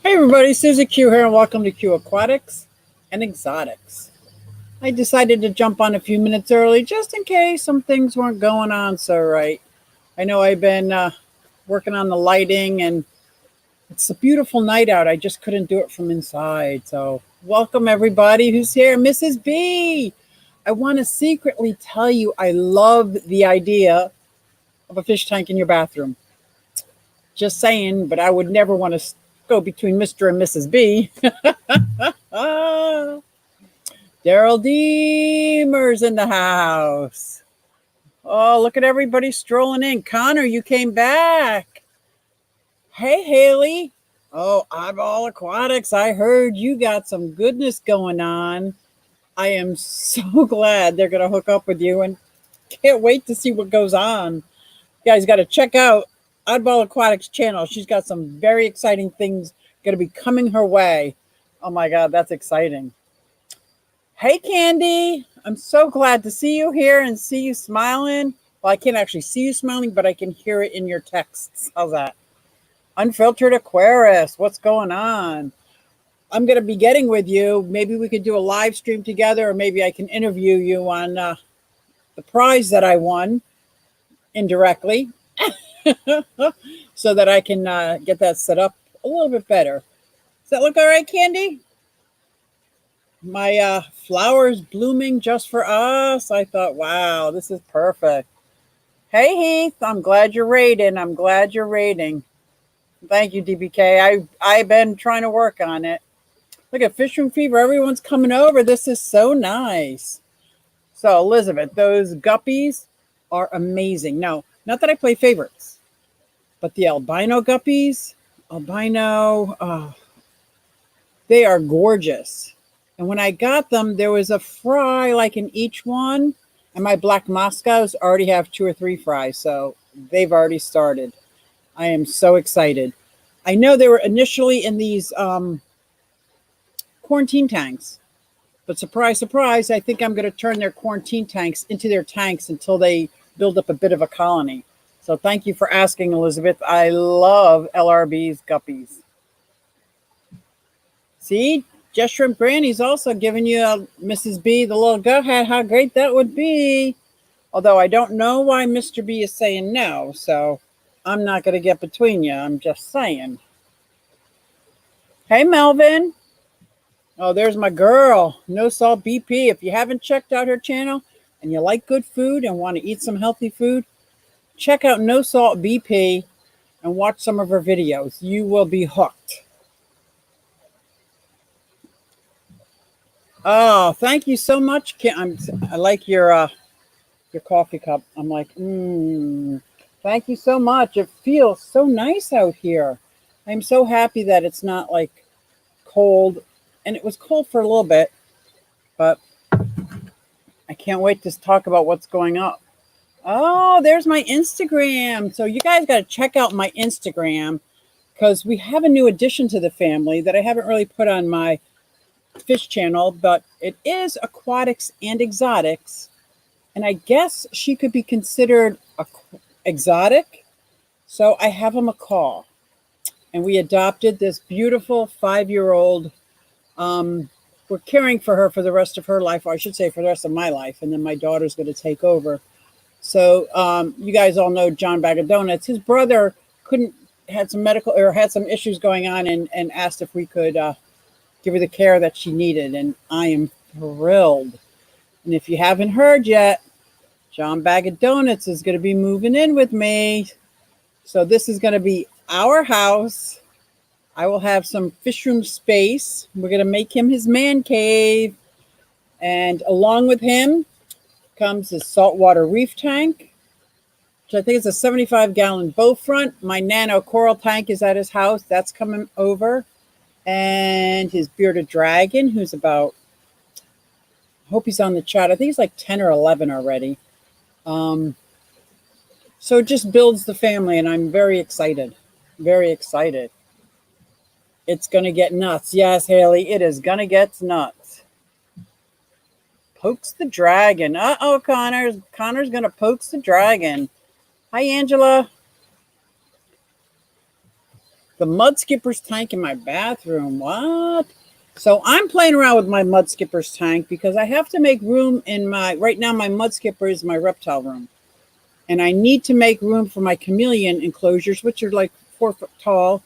Hey everybody, Suzy Q here, and welcome to Q Aquatics and Exotics. I decided to jump on a few minutes early just in case some things weren't going on so right. I know I've been working on the lighting, and it's a beautiful night out. I just couldn't do it from inside. So, welcome everybody who's here. Mrs. B, I want to secretly tell you I love the idea of a fish tank in your bathroom. Just saying, but I would never want to go between Mr. and Mrs. B. Ah, Daryl Deemer's in the house. Oh, look at everybody strolling in. Connor, you came back. Hey, Haley. Oh, Eyeball Aquatics. I heard you got some goodness going on. I am so glad they're going to hook up with you and can't wait to see what goes on. You guys got to check out Oddball Aquatics channel. She's got some very exciting things going to be coming her way. Oh my God, that's exciting. Hey, Candy. I'm so glad to see you here and see you smiling. Well, I can't actually see you smiling, but I can hear it in your texts. How's that? Unfiltered Aquarius. What's going on? I'm going to be getting with you. Maybe we could do a live stream together, or maybe I can interview you on the prize that I won indirectly so that I can get that set up a little bit better. Does that look all right, Candy? My flowers blooming just for us. I thought, wow, this is perfect. Hey, Heath, I'm glad you're rating. I'm glad you're rating. Thank you, DBK. I've been trying to work on it. Look at Fish Room Fever. Everyone's coming over. This is so nice. So, Elizabeth, those guppies are amazing. No, not that I play favorites, but the albino guppies, albino, they are gorgeous. And when I got them, there was a fry like in each one. And my black Moscows already have 2 or 3 fries. So they've already started. I am so excited. I know they were initially in these quarantine tanks. But surprise, surprise, I think I'm going to turn their quarantine tanks into their tanks until they build up a bit of a colony. So thank you for asking, Elizabeth. I love LRB's guppies. See, Just Shrimp Granny's also giving you a Mrs. B the little go ahead. How great that would be. Although I don't know why Mr. B is saying no, so I'm not going to get between you. I'm just saying. Hey, Melvin. Oh, there's my girl, No Salt BP. If you haven't checked out her channel and you like good food and want to eat some healthy food, check out No Salt BP and watch some of her videos. You will be hooked. Oh, thank you so much, Kim. I like your coffee cup. I'm like, thank you so much. It feels so nice out here. I'm so happy that it's not like cold, and it was cold for a little bit, but I can't wait to talk about what's going on. Oh, there's my Instagram. So you guys got to check out my Instagram because we have a new addition to the family that I haven't really put on my fish channel, but it is aquatics and exotics. And I guess she could be considered exotic. So I have a macaw. And we adopted this beautiful 5-year-old. We're caring for her for the rest of her life, or I should say for the rest of my life. And then my daughter's going to take over. So you guys all know John Bag of Donuts. His brother had some issues going on and asked if we could give her the care that she needed. And I am thrilled. And if you haven't heard yet, John Bag of Donuts is going to be moving in with me. So this is going to be our house. I will have some fish room space. We're going to make him his man cave. And along with him comes his saltwater reef tank, which I think is a 75-gallon bow front. My nano coral tank is at his house. That's coming over. And his bearded dragon, who's about, I hope he's on the chat. I think he's like 10 or 11 already. So it just builds the family, and I'm very excited. Very excited. It's going to get nuts. Yes, Haley, it is going to get nuts. Pokes the dragon. Uh-oh, Connor's going to pokes the dragon. Hi, Angela. The mud skipper's tank in my bathroom. What? So I'm playing around with my mud skipper's tank because I have to make room in right now my mud skipper is my reptile room. And I need to make room for my chameleon enclosures, which are like 4 foot tall.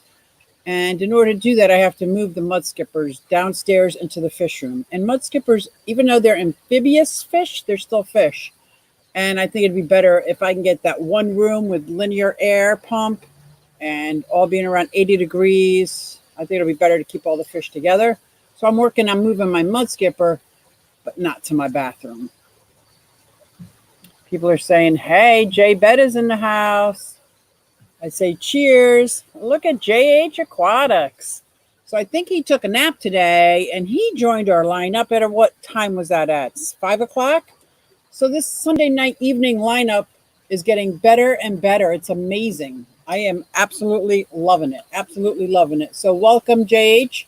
And in order to do that, I have to move the mud skippers downstairs into the fish room. And mud skippers, even though they're amphibious fish, they're still fish. And I think it'd be better if I can get that one room with linear air pump and all being around 80 degrees. I think it'll be better to keep all the fish together. So I'm working on moving my mud skipper, but not to my bathroom. People are saying, hey, Jay Bed is in the house. I say, cheers. Look at JH Aquatics. So I think he took a nap today, and he joined our lineup at what time was that at? 5 o'clock? So this Sunday night evening lineup is getting better and better. It's amazing. I am absolutely loving it. Absolutely loving it. So welcome, JH.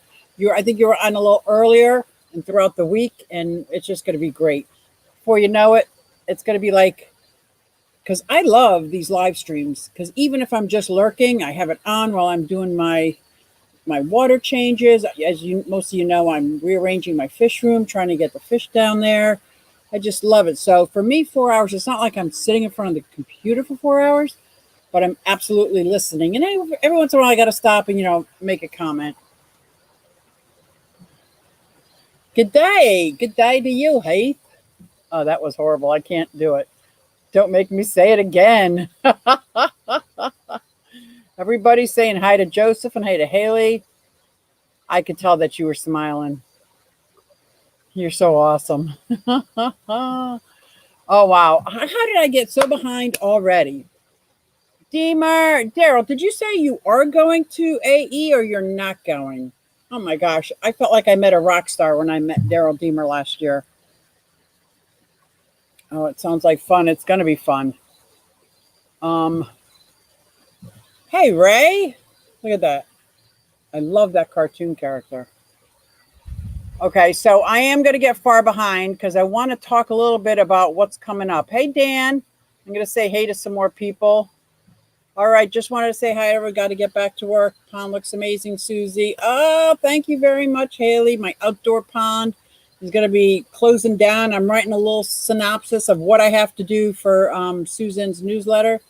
I think you were on a little earlier and throughout the week, and it's just going to be great. Before you know it, it's going to be like, because I love these live streams, because even if I'm just lurking, I have it on while I'm doing my water changes. As most of you know, I'm rearranging my fish room, trying to get the fish down there. I just love it. So for me, 4 hours, it's not like I'm sitting in front of the computer for 4 hours, but I'm absolutely listening. And every once in a while, I got to stop and, make a comment. Good day. Good day to you, Heath. Oh, that was horrible. I can't do it. Don't make me say it again. Everybody's saying hi to Joseph and hi to Haley. I could tell that you were smiling. You're so awesome. Oh, wow. How did I get so behind already? Daryl, did you say you are going to AE or you're not going? Oh, my gosh. I felt like I met a rock star when I met Daryl Deemer last year. Oh, it sounds like fun. It's going to be fun. Hey, Ray. Look at that. I love that cartoon character. Okay, so I am going to get far behind because I want to talk a little bit about what's coming up. Hey, Dan. I'm going to say hey to some more people. All right, just wanted to say hi. Everyone got to get back to work. Pond looks amazing, Suzy. Oh, thank you very much, Haley. My outdoor pond is going to be closing down. I'm writing a little synopsis of what I have to do for Susan's newsletter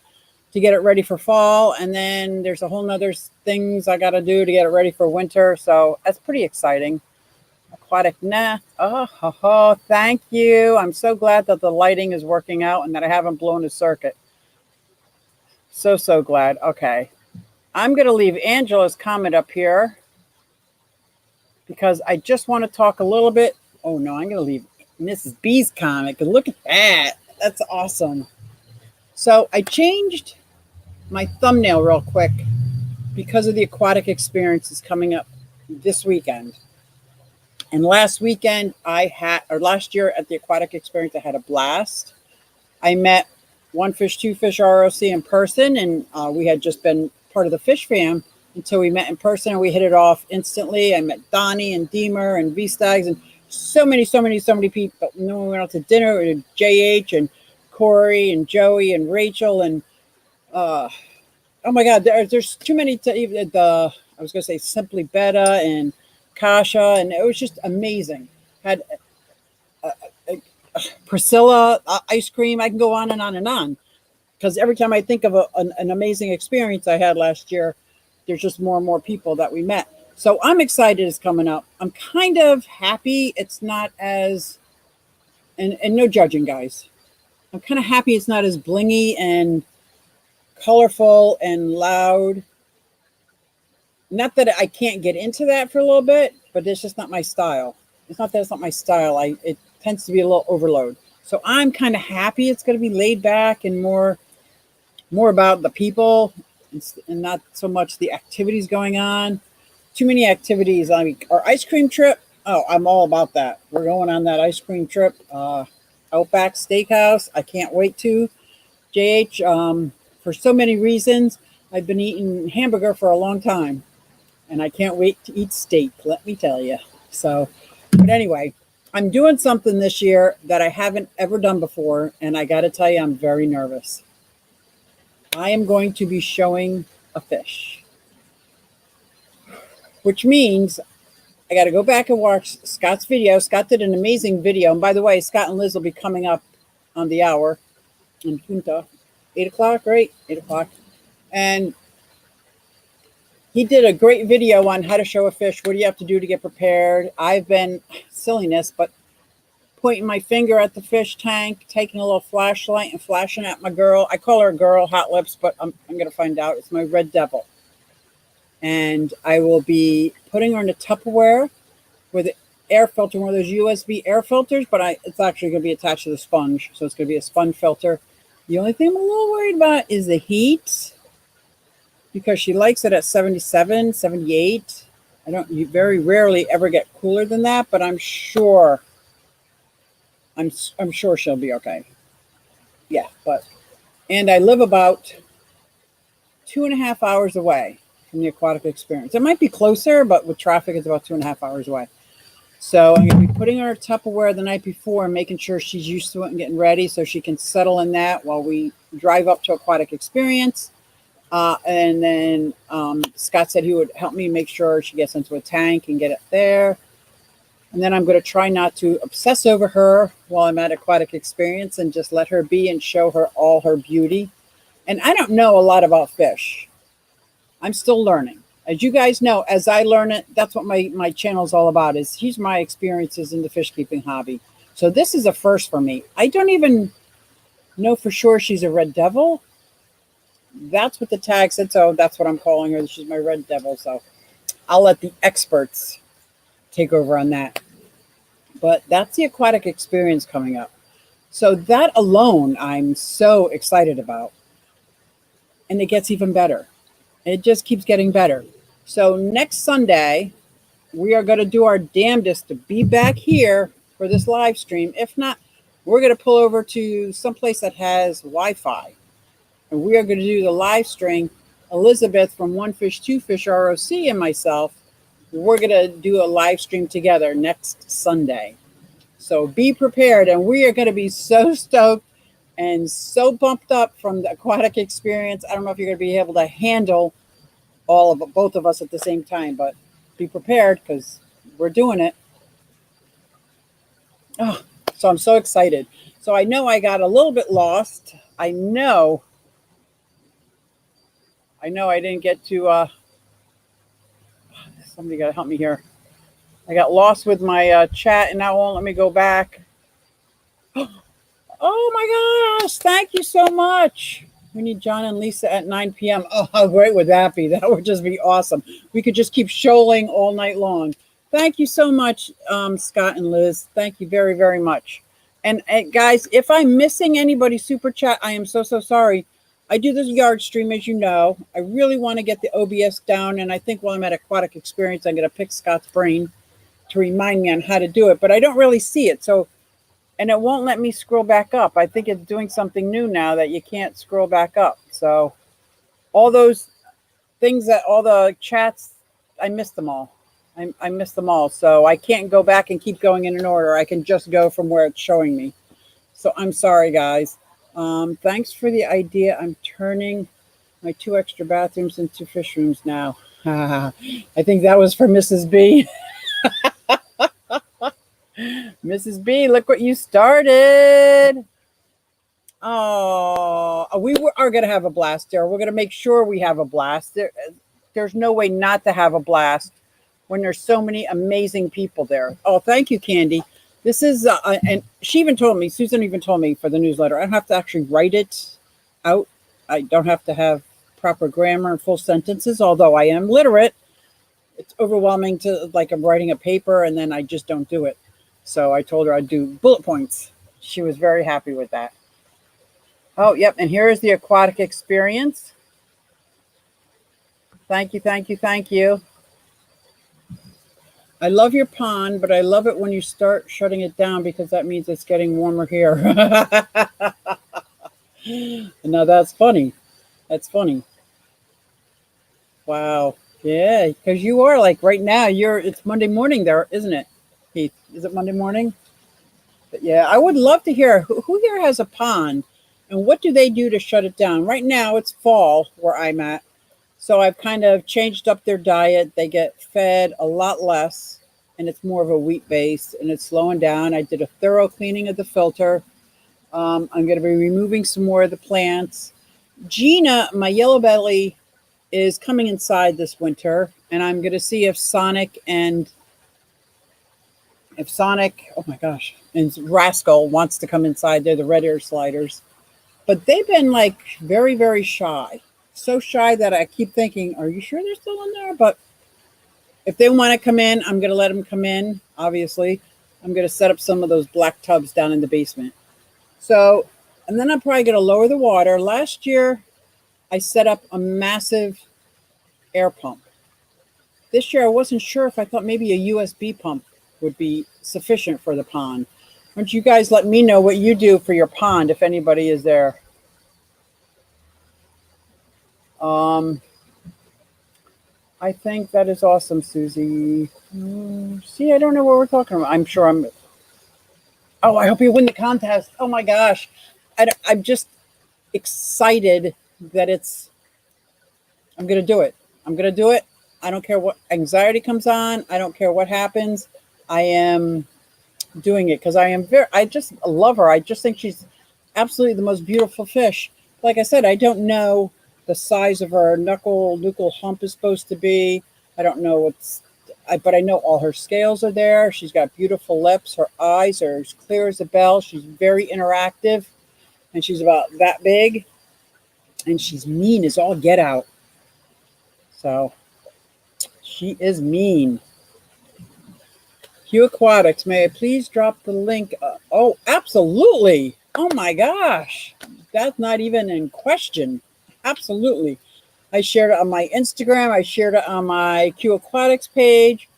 to get it ready for fall. And then there's a whole nother things I got to do to get it ready for winter. So that's pretty exciting. Aquatic nest. Oh, thank you. I'm so glad that the lighting is working out and that I haven't blown a circuit. So glad. Okay. I'm going to leave Angela's comment up here because I just want to talk a little bit. Oh, no, I'm going to leave Mrs. B's comment. Look at that. That's awesome. So I changed my thumbnail real quick because of the aquatic experiences coming up this weekend. And last year at the aquatic experience, I had a blast. I met One Fish, Two Fish ROC in person, and we had just been part of the Fish Fam until we met in person, and we hit it off instantly. I met Donnie and Deemer and V-Stags and so many people. And then we went out to dinner with JH and Corey and Joey and Rachel and oh my God, there's too many. I was going to say Simply Betta and Kasha, and it was just amazing. Had Priscilla ice cream. I can go on and on and on because every time I think of an amazing experience I had last year, there's just more and more people that we met. So I'm excited it's coming up. I'm kind of happy it's not as, and no judging, guys. I'm kind of happy it's not as blingy and colorful and loud. Not that I can't get into that for a little bit, but it's just not my style. It's not that it's not my style. It tends to be a little overload. So I'm kind of happy it's going to be laid back and more about the people and not so much the activities going on. Too many activities. I mean, our ice cream trip. Oh, I'm all about that. We're going on that ice cream trip. Outback Steakhouse. I can't wait to. JH, for so many reasons. I've been eating hamburger for a long time. And I can't wait to eat steak, let me tell you. So, but anyway, I'm doing something this year that I haven't ever done before. And I got to tell you, I'm very nervous. I am going to be showing a fish. which means I got to go back and watch Scott's video. Scott did an amazing video. And by the way, Scott and Liz will be coming up on the hour in Punta. 8 o'clock, right? 8 o'clock. And he did a great video on how to show a fish. What do you have to do to get prepared? I've been, silliness, but pointing my finger at the fish tank, taking a little flashlight and flashing at my girl. I call her a girl, Hot Lips, but I'm going to find out. It's my red devil. And I will be putting her in a Tupperware with an air filter, one of those USB air filters, but it's actually going to be attached to the sponge. So it's going to be a sponge filter. The only thing I'm a little worried about is the heat, because she likes it at 77, 78. You very rarely ever get cooler than that, but I'm sure she'll be okay. Yeah, and I live about 2.5 hours away from the aquatic experience. It might be closer, but with traffic, it's about 2.5 hours away. So I'm going to be putting her Tupperware the night before and making sure she's used to it and getting ready so she can settle in that while we drive up to aquatic experience. And then Scott said he would help me make sure she gets into a tank and get it there. And then I'm going to try not to obsess over her while I'm at aquatic experience and just let her be and show her all her beauty. And I don't know a lot about fish. I'm still learning. As you guys know, as I learn it, that's what my channel is all about, is here's my experiences in the fish keeping hobby. So this is a first for me. I don't even know for sure she's a red devil. That's what the tag said, so that's what I'm calling her. She's my red devil, so I'll let the experts take over on that. But that's the aquatic experience coming up. So that alone, I'm so excited about. And it gets even better. It just keeps getting better. So next Sunday, we are going to do our damnedest to be back here for this live stream. If not, we're going to pull over to someplace that has Wi-Fi. And we are going to do the live stream. Elizabeth from One Fish, Two Fish ROC and myself, we're going to do a live stream together next Sunday. So be prepared. And we are going to be so stoked and so bumped up from the aquatic experience. I don't know if you're going to be able to handle both of us at the same time, but be prepared because we're doing it. Oh, so I'm so excited. So I know I got a little bit lost. I know I didn't get to, somebody got to help me here. I got lost with my chat and now it won't let me go back. Oh my gosh, thank you so much. We need John and Lisa at 9 p.m. Oh, how great would that be? That would just be awesome. We could just keep shoaling all night long. Thank you so much, Scott and Liz. Thank you very, very much. And guys, if I'm missing anybody's super chat, I am so, so sorry. I do this yard stream, as you know. I really want to get the OBS down, and I think while I'm at Aquatic Experience, I'm going to pick Scott's brain to remind me on how to do it, but I don't really see it. So, and it won't let me scroll back up. I think it's doing something new now that you can't scroll back up. So all those things all the chats, I missed them all. I missed them all. So I can't go back and keep going in an order. I can just go from where it's showing me. So I'm sorry, guys. Thanks for the idea. I'm turning my 2 extra bathrooms into fish rooms now. I think that was for Mrs. B. Mrs. B, look what you started. Oh, we are going to have a blast there. We're going to make sure we have a blast. There's no way not to have a blast when there's so many amazing people there. Oh, thank you, Candy. This is, and she even told me, Susan even told me for the newsletter, I don't have to actually write it out. I don't have to have proper grammar and full sentences, although I am literate. It's overwhelming to, like, I'm writing a paper and then I just don't do it. So I told her I'd do bullet points. She was very happy with that. Oh, yep. And here is the aquatic experience. Thank you, thank you, thank you. I love your pond, but I love it when you start shutting it down because that means it's getting warmer here. Now that's funny. That's funny. Wow. Yeah, because you are like right now, it's Monday morning there, isn't it? Heath, is it Monday morning? But yeah, I would love to hear who here has a pond and what do they do to shut it down? Right now it's fall where I'm at. So I've kind of changed up their diet. They get fed a lot less, and it's more of a wheat base, and it's slowing down. I did a thorough cleaning of the filter. I'm going to be removing some more of the plants. Gina, my yellow belly, is coming inside this winter, and I'm going to see if Sonic, oh my gosh, and Rascal wants to come inside. They're the red air sliders, but they've been like very, very shy. So shy that I keep thinking, are you sure they're still in there? But if they want to come in, I'm going to let them come in, obviously. I'm going to set up some of those black tubs down in the basement. So, and then I'm probably going to lower the water. Last year, I set up a massive air pump. This year, I wasn't sure if I thought maybe a USB pump would be sufficient for the pond. Why don't you guys let me know what you do for your pond if anybody is there? I think that is awesome, Suzy. See, I don't know what we're talking about. I'm sure I'm. Oh, I hope you win the contest. Oh my gosh. I'm just excited that I'm going to do it. I'm going to do it. I don't care what anxiety comes on. I don't care what happens. I am doing it because I just love her. I just think she's absolutely the most beautiful fish. Like I said, I don't know the size of her nuchal hump is supposed to be. I don't know but I know all her scales are there. She's got beautiful lips. Her eyes are as clear as a bell. She's very interactive, and she's about that big, and she's mean as all get out. So she is mean. Hugh Aquatics, may I please drop the link? Oh, absolutely. Oh my gosh. That's not even in question. Absolutely. I shared it on my Instagram. I shared it on my Q Aquatics page.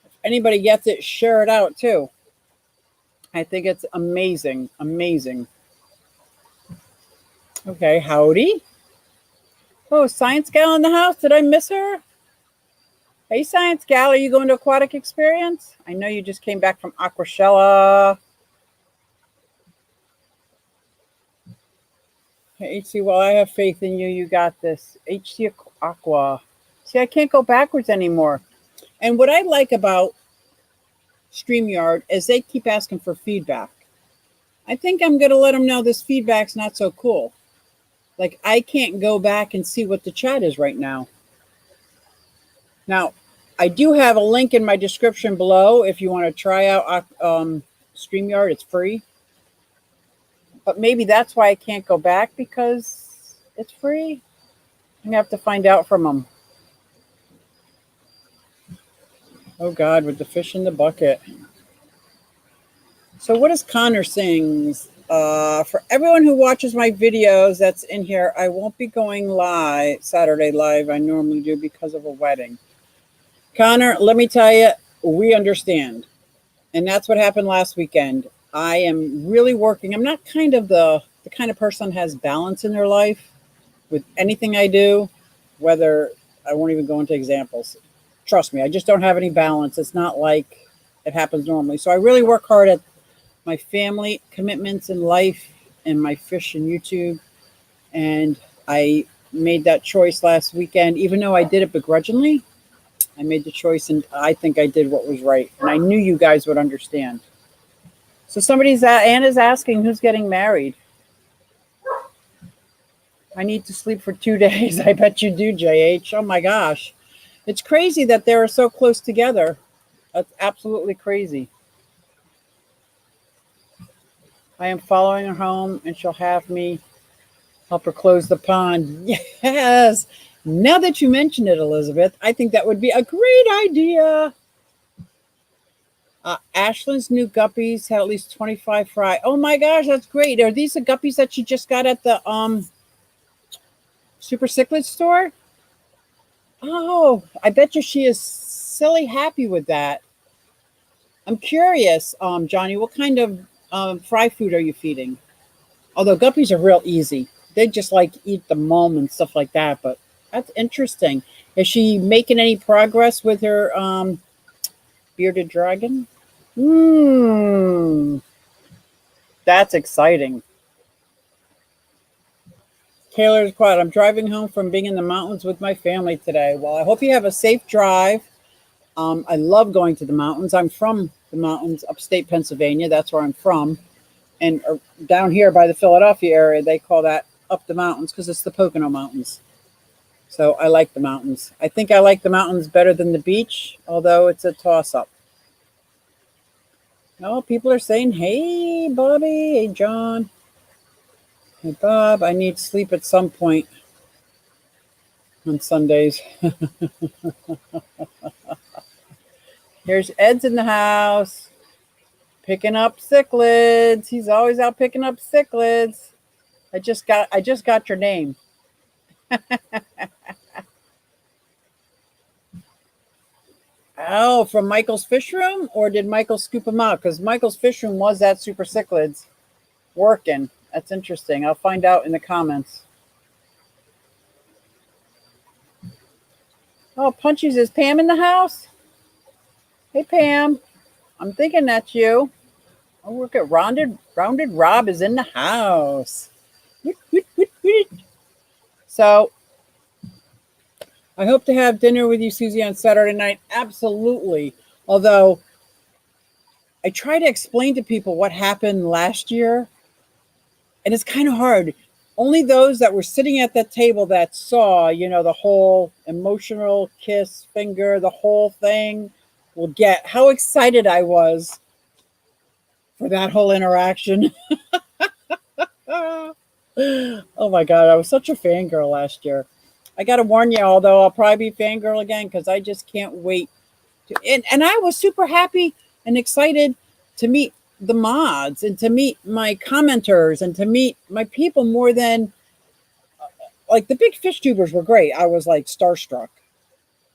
If anybody gets it, share it out too. I think it's amazing. Amazing. Okay, howdy. Oh, Science Gal in the house. Did I miss her? Hey, Science Gal, are you going to Aquatic Experience? I know you just came back from Aquashella. Hey, HC, well, I have faith in you. You got this. HC Aqua. See, I can't go backwards anymore. And what I like about StreamYard is they keep asking for feedback. I think I'm going to let them know this feedback's not so cool. Like, I can't go back and see what the chat is right now. Now, I do have a link in my description below if you want to try out StreamYard. It's free. But maybe that's why I can't go back, because it's free. I'm going to have to find out from them. Oh, God, with the fish in the bucket. So what is Connor sings? For everyone who watches my videos that's in here, I won't be going live, Saturday live. I normally do because of a wedding. Connor, let me tell you, we understand. And that's what happened last weekend. I am really working. I'm not kind of the kind of person that has balance in their life with anything I do, whether I won't even go into examples. Trust me, I just don't have any balance. It's not like it happens normally. So I really work hard at my family commitments in life and my fish and YouTube. And I made that choice last weekend, even though I did it begrudgingly. I made the choice, and I think I did what was right. And I knew you guys would understand. So Anna's asking who's getting married. I need to sleep for 2 days. I bet you do, JH. Oh my gosh. It's crazy that they were so close together. That's absolutely crazy. I am following her home, and she'll have me help her close the pond. Yes. Now that you mention it, Elizabeth, I think that would be a great idea. Ashlyn's new guppies had at least 25 fry. Oh my gosh, that's great. Are these the guppies that she just got at the Super Cichlid store? Oh, I bet you she is silly happy with that. I'm curious, Johnny, what kind of fry food are you feeding? Although guppies are real easy. They just like eat the mulm and stuff like that, but that's interesting. Is she making any progress with her bearded dragon? That's exciting. Taylor's quiet. I'm driving home from being in the mountains with my family today. Well, I hope you have a safe drive. I love going to the mountains. I'm from the mountains, upstate Pennsylvania. That's where I'm from. And down here by the Philadelphia area, they call that up the mountains because it's the Pocono Mountains. So I like the mountains. I think I like the mountains better than the beach, although it's a toss-up. Oh, people are saying, hey, Bobby, hey, John. Hey, Bob, I need sleep at some point on Sundays. Here's Ed's in the house, picking up cichlids. He's always out picking up cichlids. I just got your name. Oh, from Michael's Fish Room? Or did Michael scoop them out? Because Michael's Fish Room was that super cichlids working. That's interesting. I'll find out in the comments. Oh, Punchies, is Pam in the house? Hey, Pam. I'm thinking that's you. Oh, look at Rounded Rob is in the house. So, I hope to have dinner with you, Suzy, on Saturday night. Absolutely. Although, I try to explain to people what happened last year, and it's kind of hard. Only those that were sitting at that table that saw, the whole emotional kiss, finger, the whole thing will get how excited I was for that whole interaction. Oh my God, I was such a fangirl last year. I got to warn you, although I'll probably be fangirl again because I just can't wait. And I was super happy and excited to meet the mods and to meet my commenters and to meet my people more than, like, the big fish tubers were great. I was like starstruck.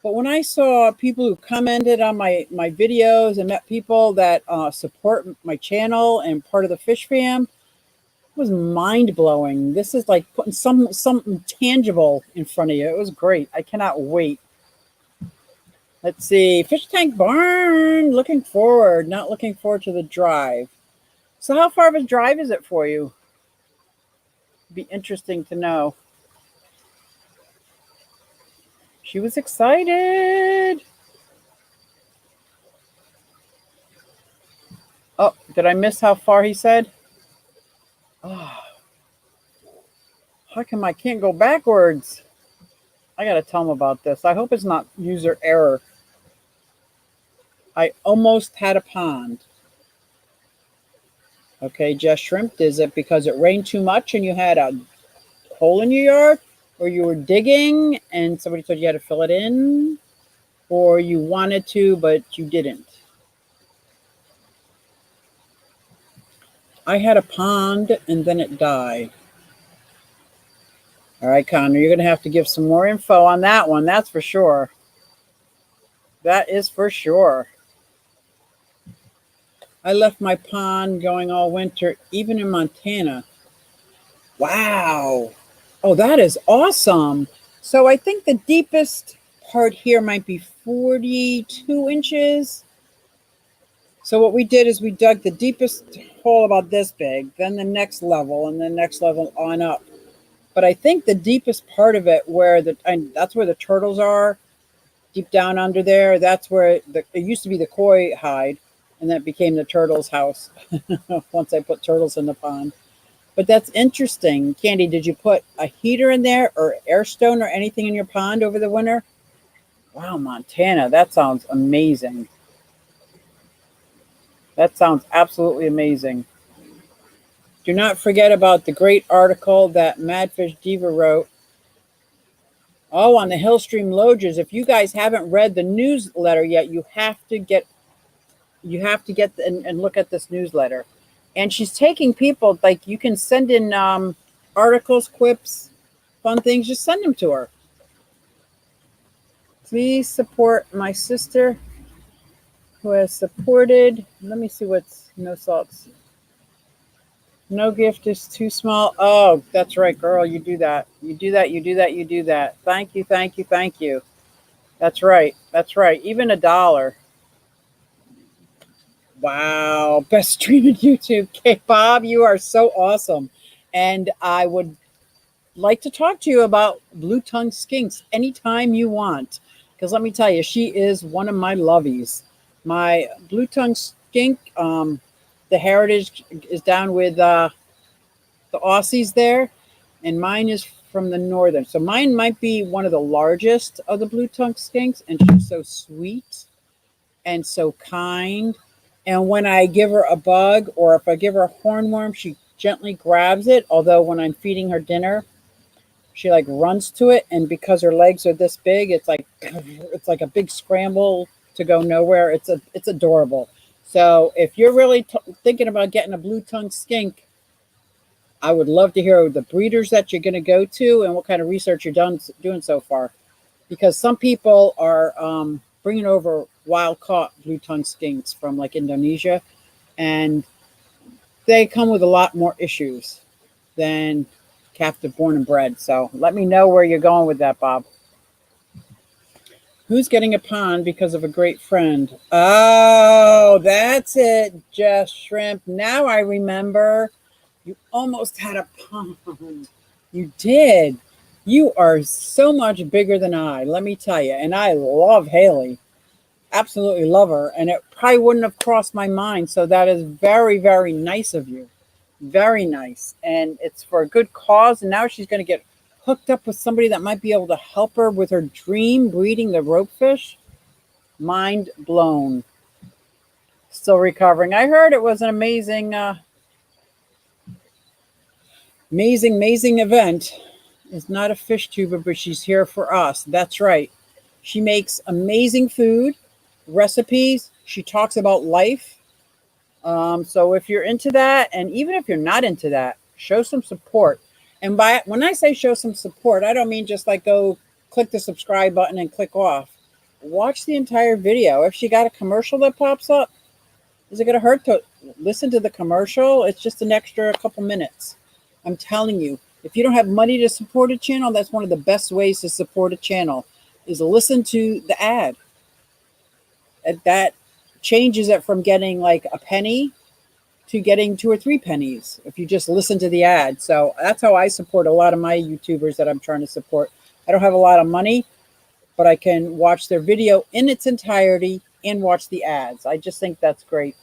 But when I saw people who commented on my videos and met people that support my channel and part of the Fish Fam, it was mind-blowing. This is like putting something tangible in front of you. It was great. I cannot wait. Let's see. Fish Tank Barn. Looking forward. Not looking forward to the drive. So how far of a drive is it for you? Be interesting to know. She was excited. Oh, did I miss how far he said? Oh, how come I can't go backwards? I got to tell him about this. I hope it's not user error. I almost had a pond. Okay, Just Shrimp, is it because it rained too much and you had a hole in your yard? Or you were digging and somebody told you had to fill it in? Or you wanted to, but you didn't? I had a pond and then it died. All right, Connor, you're going to have to give some more info on that one. That's for sure. That is for sure. I left my pond going all winter, even in Montana. Wow. Oh, that is awesome. So I think the deepest part here might be 42 inches. So what we did is we dug the deepest hole about this big, then the next level, and the next level on up. But I think the deepest part of it, that's where the turtles are, deep down under there. That's where it used to be the koi hide, and then it became the turtles' house once I put turtles in the pond. But that's interesting. Candy, did you put a heater in there or air stone or anything in your pond over the winter? Wow, Montana, that sounds amazing. That sounds absolutely amazing. Do not forget about the great article that Madfish Diva wrote. Oh, on the Hillstream Loges. If you guys haven't read the newsletter yet, you have to get and look at this newsletter. And she's taking people, like, you can send in articles, quips, fun things. Just send them to her. Please support my sister who has supported. Let me see what's no salts. No gift is too small. Oh, that's right, girl. You do that. You do that. You do that. You do that. Thank you. Thank you. Thank you. That's right. That's right. Even $1. Wow. Best stream on YouTube. Okay, Bob, you are so awesome. And I would like to talk to you about blue tongue skinks anytime you want. Because let me tell you, she is one of my lovies. My blue tongue skink, the heritage is down with the Aussies there, and mine is from the northern. So mine might be one of the largest of the blue tongue skinks, and she's so sweet and so kind. And when I give her a bug or if I give her a hornworm, she gently grabs it. Although when I'm feeding her dinner, she like runs to it, and because her legs are this big, it's like a big scramble to go nowhere. It's adorable. So if you're really thinking about getting a blue tongue skink, I would love to hear the breeders that you're going to go to and what kind of research you're doing so far, because some people are bringing over wild caught blue tongue skinks from like Indonesia, and they come with a lot more issues than captive born and bred. So let me know where you're going with that, Bob. Who's getting a pond because of a great friend? Oh, that's it, Just Shrimp. Now I remember. You almost had a pond. You did. You are so much bigger than I, let me tell you. And I love Haley. Absolutely love her. And it probably wouldn't have crossed my mind. So that is very, very nice of you. Very nice. And it's for a good cause. And now she's going to get hooked up with somebody that might be able to help her with her dream breeding the ropefish. Mind blown. Still recovering. I heard it was an amazing event. Is not a fish tuber, but she's here for us. That's right. She makes amazing food, recipes. She talks about life. So if you're into that, and even if you're not into that, show some support. And when I say show some support, I don't mean just like go click the subscribe button and click off. Watch the entire video. If she got a commercial that pops up, is it going to hurt to listen to the commercial? It's just an extra couple minutes. I'm telling you, if you don't have money to support a channel, that's one of the best ways to support a channel, is to listen to the ad. That changes it from getting like a penny to getting 2 or 3 pennies if you just listen to the ad. So that's how I support a lot of my YouTubers that I'm trying to support. I don't have a lot of money, but I can watch their video in its entirety and watch the ads. I just think that's great.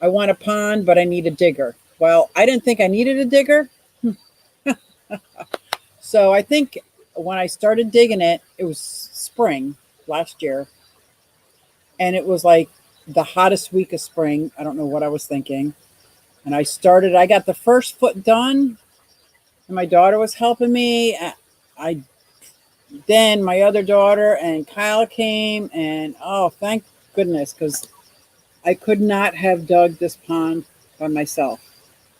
I want a pond, but I need a digger. Well, I didn't think I needed a digger. So I think when I started digging it, it was spring last year. And it was like the hottest week of spring. I don't know what I was thinking. And I got the first foot done. And my daughter was helping me. Then my other daughter and Kyle came. And oh, thank goodness, because I could not have dug this pond by myself.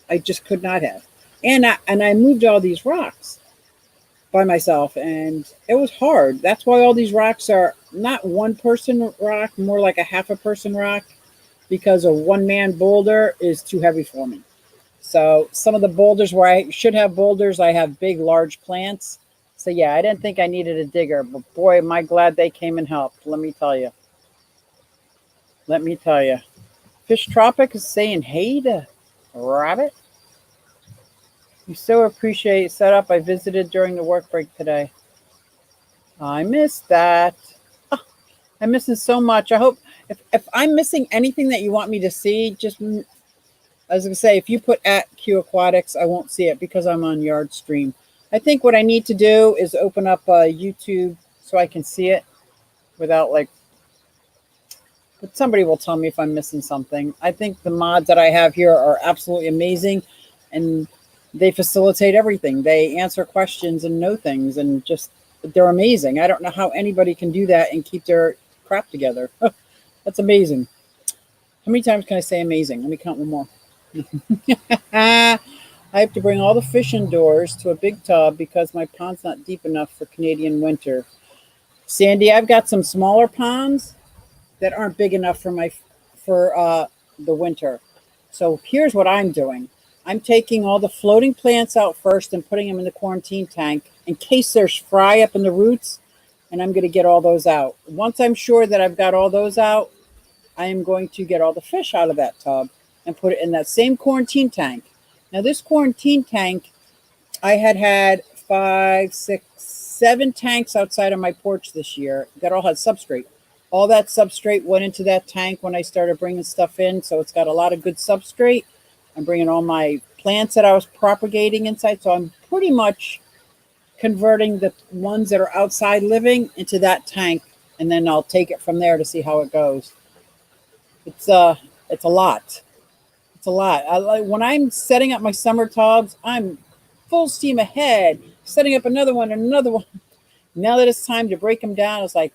I just could not have. And I moved all these rocks by myself, and it was hard. That's why all these rocks are not one person rock, more like a half a person rock, because a one man boulder is too heavy for me. So some of the boulders where I should have boulders, I have big, large plants. So yeah, I didn't think I needed a digger, but boy, am I glad they came and helped. Let me tell you. Let me tell you. Fish Tropic is saying hey to Rabbit. You so appreciate setup. I visited during the work break today. I missed that. Oh, I'm missing so much. I hope if I'm missing anything that you want me to see, just as I was gonna say, if you put at Q Aquatics, I won't see it because I'm on Yard Stream. I think what I need to do is open up YouTube so I can see it without like. But somebody will tell me if I'm missing something. I think the mods that I have here are absolutely amazing, and they facilitate everything. They answer questions and know things, and just they're amazing. I don't know how anybody can do that and keep their crap together. That's amazing. How many times can I say amazing? Let me count one more. I have to bring all the fish indoors to a big tub because my pond's not deep enough for Canadian winter. Sandy, I've got some smaller ponds that aren't big enough for the winter. So here's what I'm doing. I'm taking all the floating plants out first and putting them in the quarantine tank in case there's fry up in the roots, and I'm going to get all those out. Once I'm sure that I've got all those out, I am going to get all the fish out of that tub and put it in that same quarantine tank. Now this quarantine tank I had 5, 6, 7 tanks outside of my porch this year that all had substrate. All that substrate went into that tank when I started bringing stuff in. So it's got a lot of good substrate. I'm bringing all my plants that I was propagating inside. So I'm pretty much converting the ones that are outside living into that tank. And then I'll take it from there to see how it goes. It's a lot. It's a lot. When I'm setting up my summer tubs, I'm full steam ahead, setting up another one and another one. Now that it's time to break them down, it's like,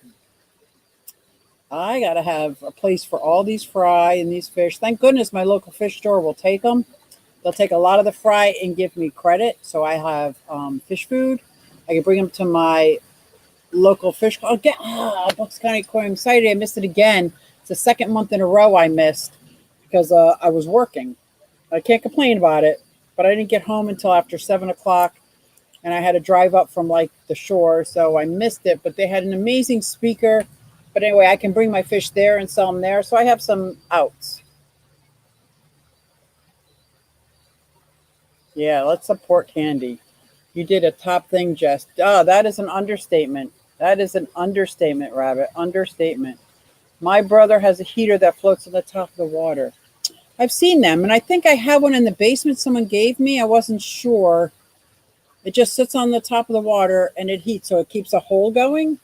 I got to have a place for all these fry and these fish. Thank goodness my local fish store will take them. They'll take a lot of the fry and give me credit. So I have fish food. I can bring them to my local fish. Bucks County Aquarium. I'm excited. I missed it again. It's the second month in a row I missed because I was working. I can't complain about it, but I didn't get home until after 7 o'clock. And I had to drive up from like the shore. So I missed it, but they had an amazing speaker. But anyway, I can bring my fish there and sell them there. So I have some outs. Yeah, let's support Candy. You did a top thing, Jess. Oh, that is an understatement. That is an understatement, Rabbit. Understatement. My brother has a heater that floats on the top of the water. I've seen them, and I think I have one in the basement someone gave me. I wasn't sure. It just sits on the top of the water, and it heats, so it keeps a hole going.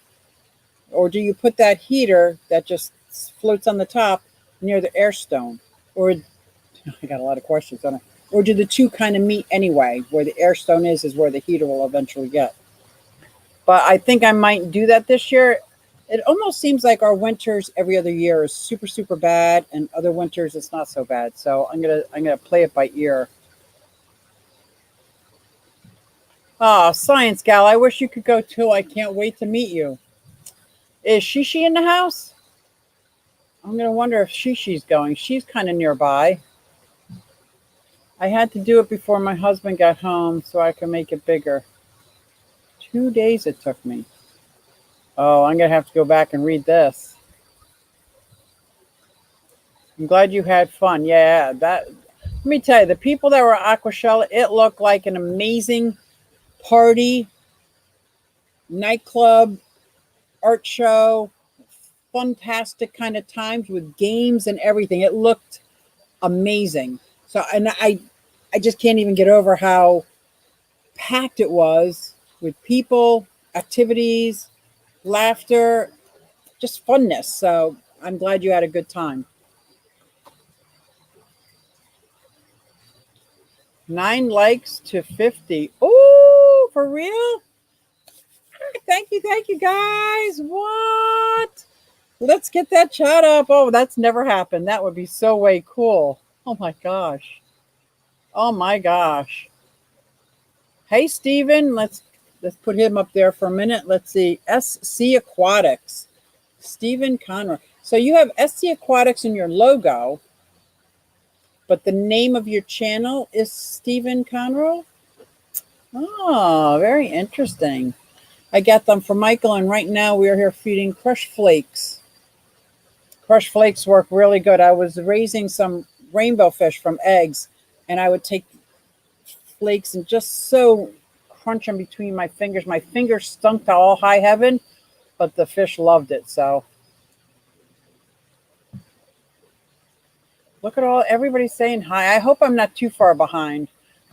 Or do you put that heater that just floats on the top near the air stone? Or, I got a lot of questions on it. Or do the two kind of meet anyway? Where the air stone is where the heater will eventually get. But I think I might do that this year. It almost seems like our winters every other year is super, super bad, and other winters it's not so bad. So I'm gonna play it by ear. Oh, Science Gal, I wish you could go too. I can't wait to meet you. Is Shishi in the house? I'm going to wonder if Shishi's going. She's kind of nearby. I had to do it before my husband got home so I could make it bigger. 2 days it took me. Oh, I'm going to have to go back and read this. I'm glad you had fun. Yeah, let me tell you, the people that were at Aquashella, it looked like an amazing party, nightclub, art show, fantastic kind of times with games and everything. It looked amazing. So, and I just can't even get over how packed it was with people, activities, laughter, just funness. So I'm glad you had a good time. 9 likes to 50. Oh, for real? Thank you guys. What? Let's get that chat up. Oh, that's never happened. That would be so way cool. Oh my gosh. Oh my gosh. Hey Steven, let's put him up there for a minute. Let's see. SC Aquatics. Steven Conroy. So you have SC Aquatics in your logo, but the name of your channel is Steven Conroy? Oh, very interesting. I got them for Michael, and right now we are here feeding Crush Flakes. Crush Flakes work really good. I was raising some rainbow fish from eggs, and I would take flakes and just so crunch them between my fingers. My fingers stunk to all high heaven, but the fish loved it. So look at all everybody saying hi. I hope I'm not too far behind,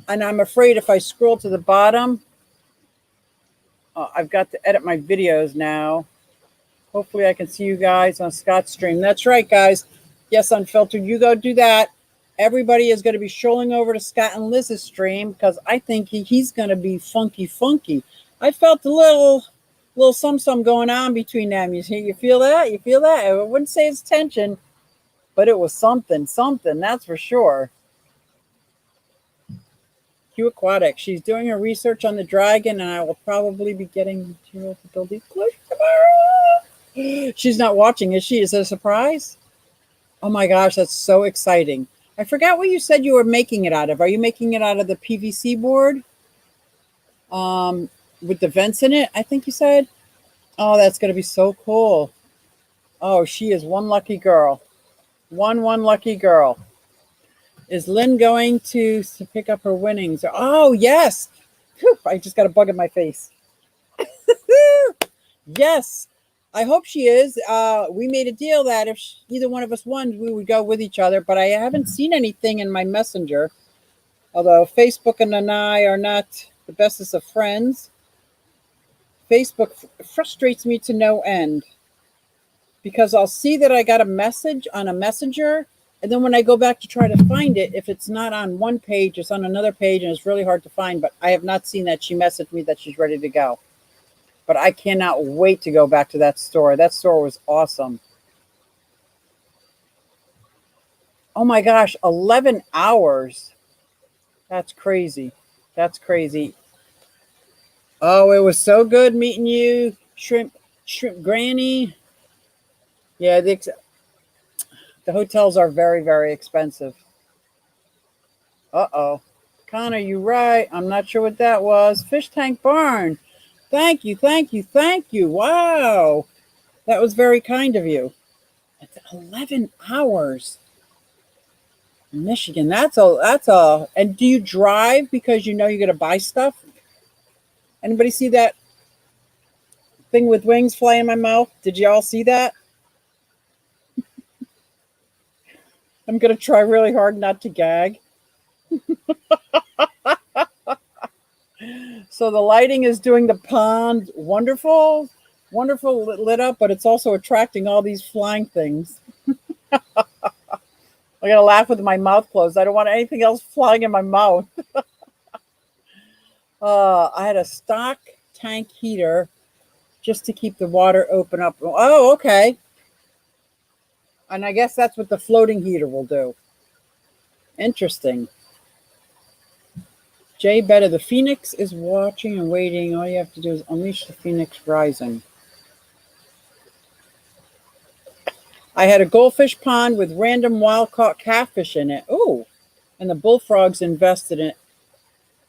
and I'm afraid if I scroll to the bottom, I've got to edit my videos now. Hopefully I can see you guys on Scott's stream. That's right, guys. Yes, Unfiltered, you go do that. Everybody is going to be strolling over to Scott and Liz's stream because I think he's going to be funky. I felt a little some going on between them. You feel that? You feel that? I wouldn't say it's tension, but it was something, that's for sure. Q Aquatic. She's doing her research on the dragon, and I will probably be getting material to build these clothes tomorrow. She's not watching, is she? Is it a surprise? Oh my gosh, that's so exciting. I forgot what you said you were making it out of. Are you making it out of the PVC board? With the vents in it, I think you said? Oh, that's going to be so cool. Oh, she is one lucky girl. One lucky girl. Is Lynn going to pick up her winnings? Oh, yes. Whew, I just got a bug in my face. Yes, I hope she is. We made a deal that if either one of us won, we would go with each other. But I haven't seen anything in my messenger. Although Facebook and I are not the bestest of friends, Facebook frustrates me to no end because I'll see that I got a message on a messenger. And then when I go back to try to find it, if it's not on one page, it's on another page and it's really hard to find. But I have not seen that she messaged me that she's ready to go. But I cannot wait to go back to that store. That store was awesome. Oh my gosh, 11 hours. That's crazy. That's crazy. Oh, it was so good meeting you, Shrimp Granny. Yeah, the hotels are very, very expensive. Uh-oh. Connor, you right. I'm not sure what that was. Fish Tank Barn. Thank you, thank you, thank you. Wow. That was very kind of you. It's 11 hours. Michigan. That's a and do you drive because you know you're gonna buy stuff? Anybody see that thing with wings fly in my mouth? Did you all see that? I'm gonna try really hard not to gag. So the lighting is doing the pond wonderful, wonderful lit up, but it's also attracting all these flying things. I gotta laugh with my mouth closed. I don't want anything else flying in my mouth. I had a stock tank heater just to keep the water open up. Oh, okay. And I guess that's what the floating heater will do. Interesting. Jay Better, the Phoenix is watching and waiting. All you have to do is unleash the Phoenix rising. I had a goldfish pond with random wild caught catfish in it. Oh, and the bullfrogs infestated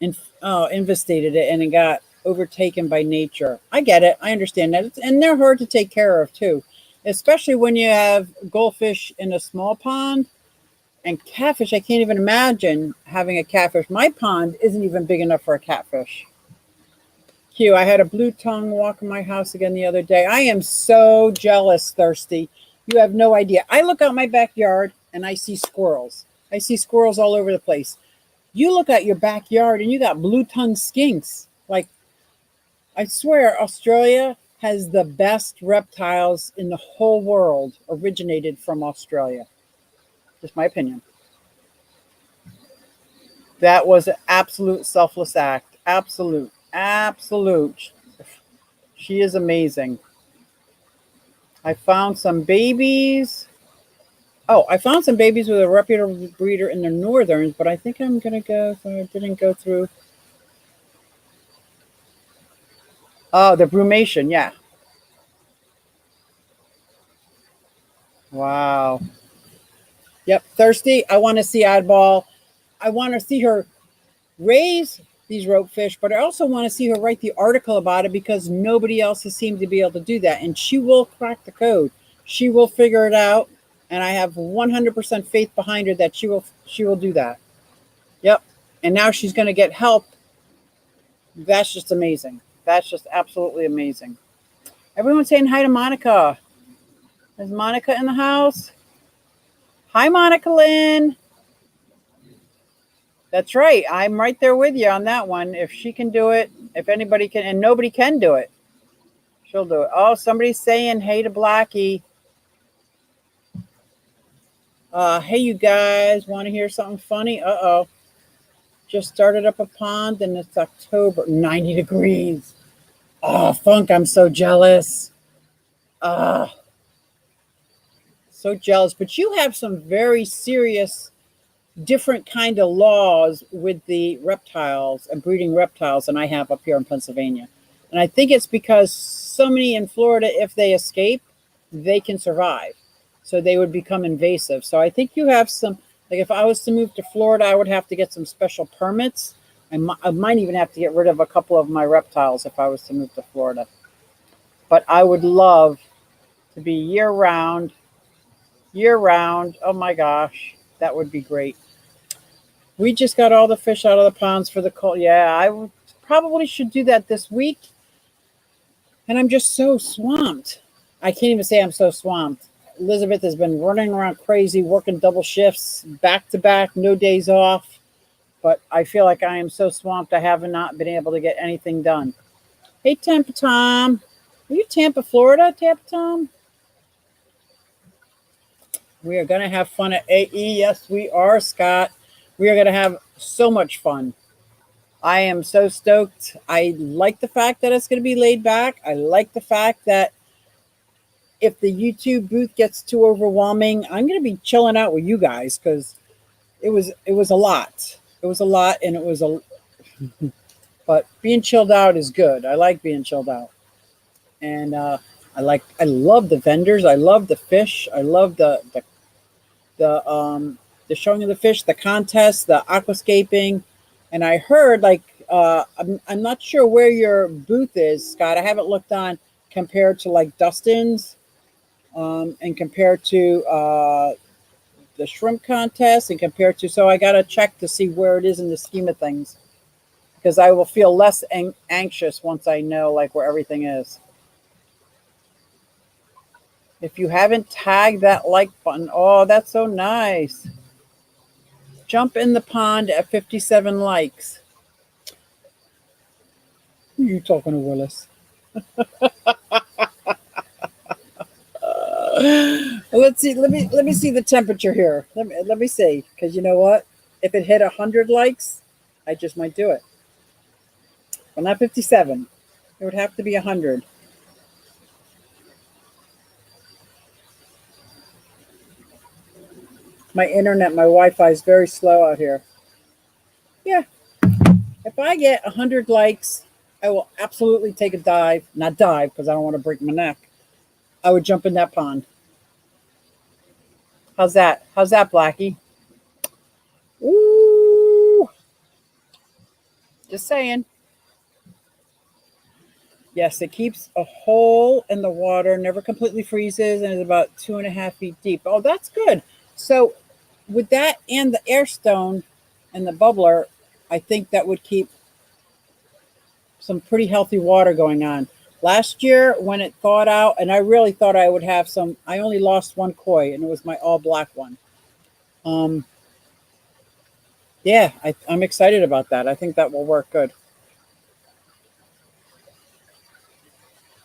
it, and it got overtaken by nature. I get it. I understand that. And they're hard to take care of too, especially when you have goldfish in a small pond and catfish. I can't even imagine having a catfish. My pond isn't even big enough for a catfish. Q, I had a blue tongue walk in my house again the other day. I am so jealous, Thirsty. You have no idea. I look out my backyard and I see squirrels. I see squirrels all over the place. You look at your backyard and you got blue tongue skinks. Like, I swear, Australia has the best reptiles in the whole world, originated from Australia. Just my opinion. That was an absolute selfless act. Absolute. Absolute. She is amazing. I found some babies. Oh, I found some babies with a reputable breeder in the Northerns, but I think I'm going to go, so I didn't go through. Oh, the brumation, yeah. Wow. Yep, Thirsty. I want to see Oddball. I want to see her raise these rope fish, but I also want to see her write the article about it because nobody else has seemed to be able to do that. And she will crack the code. She will figure it out. And I have 100% faith behind her that she will do that. Yep. And now she's going to get help. That's just amazing. That's just absolutely amazing. Everyone's saying hi to Monica. Is Monica in the house? Hi, Monica Lynn. That's right. I'm right there with you on that one. If she can do it, if anybody can, and nobody can do it, she'll do it. Oh, somebody's saying hey to Blackie. Hey, you guys, want to hear something funny? Uh-oh. Just started up a pond and it's October, 90 degrees. Oh, Funk, I'm so jealous. So jealous. But you have some very serious, different kind of laws with the reptiles and breeding reptiles than I have up here in Pennsylvania. And I think it's because so many in Florida, if they escape, they can survive. So they would become invasive. So I think you have some, like if I was to move to Florida, I would have to get some special permits. I might even have to get rid of a couple of my reptiles if I was to move to Florida. But I would love to be year round. Oh my gosh, that would be great. We just got all the fish out of the ponds for the cold. Yeah, probably should do that this week. And I'm just so swamped. I can't even say I'm so swamped. Elizabeth has been running around crazy, working double shifts, back to back, no days off. But I feel like I am so swamped I have not been able to get anything done. Hey, Tampa Tom. Are you Tampa, Florida, Tampa Tom? We are going to have fun at AE. Yes, we are, Scott. We are going to have so much fun. I am so stoked. I like the fact that it's going to be laid back. I like the fact that if the YouTube booth gets too overwhelming, I'm going to be chilling out with you guys because it was a lot. It was a lot, and it was a. But being chilled out is good. I like being chilled out, and I love the vendors. I love the fish. I love the showing of the fish, the contest, the aquascaping, and I heard I'm not sure where your booth is, Scott. I haven't looked on compared to like Dustin's, and compared to the shrimp contest, and compared to so I gotta check to see where it is in the scheme of things because I will feel less anxious once I know like where everything is. If you haven't tagged that like button, oh, that's so nice. Jump in the pond at 57 likes. Who are you talking to, Willis? Let's see. Let me see the temperature here. Let me see, because you know what? If it hit 100 likes, I just might do it. Well, not 57. It would have to be 100. My internet, my Wi-Fi is very slow out here. Yeah. If I get 100 likes, I will absolutely take a dive. Not dive, because I don't want to break my neck. I would jump in that pond. How's that? How's that, Blackie? Ooh. Just saying. Yes, it keeps a hole in the water, never completely freezes, and is about 2.5 feet deep. Oh, that's good. So, with that and the air stone and the bubbler, I think that would keep some pretty healthy water going on. Last year, when it thawed out, and I really thought I would have some, I only lost one koi, and it was my all black one. Yeah, I'm excited about that. I think that will work good.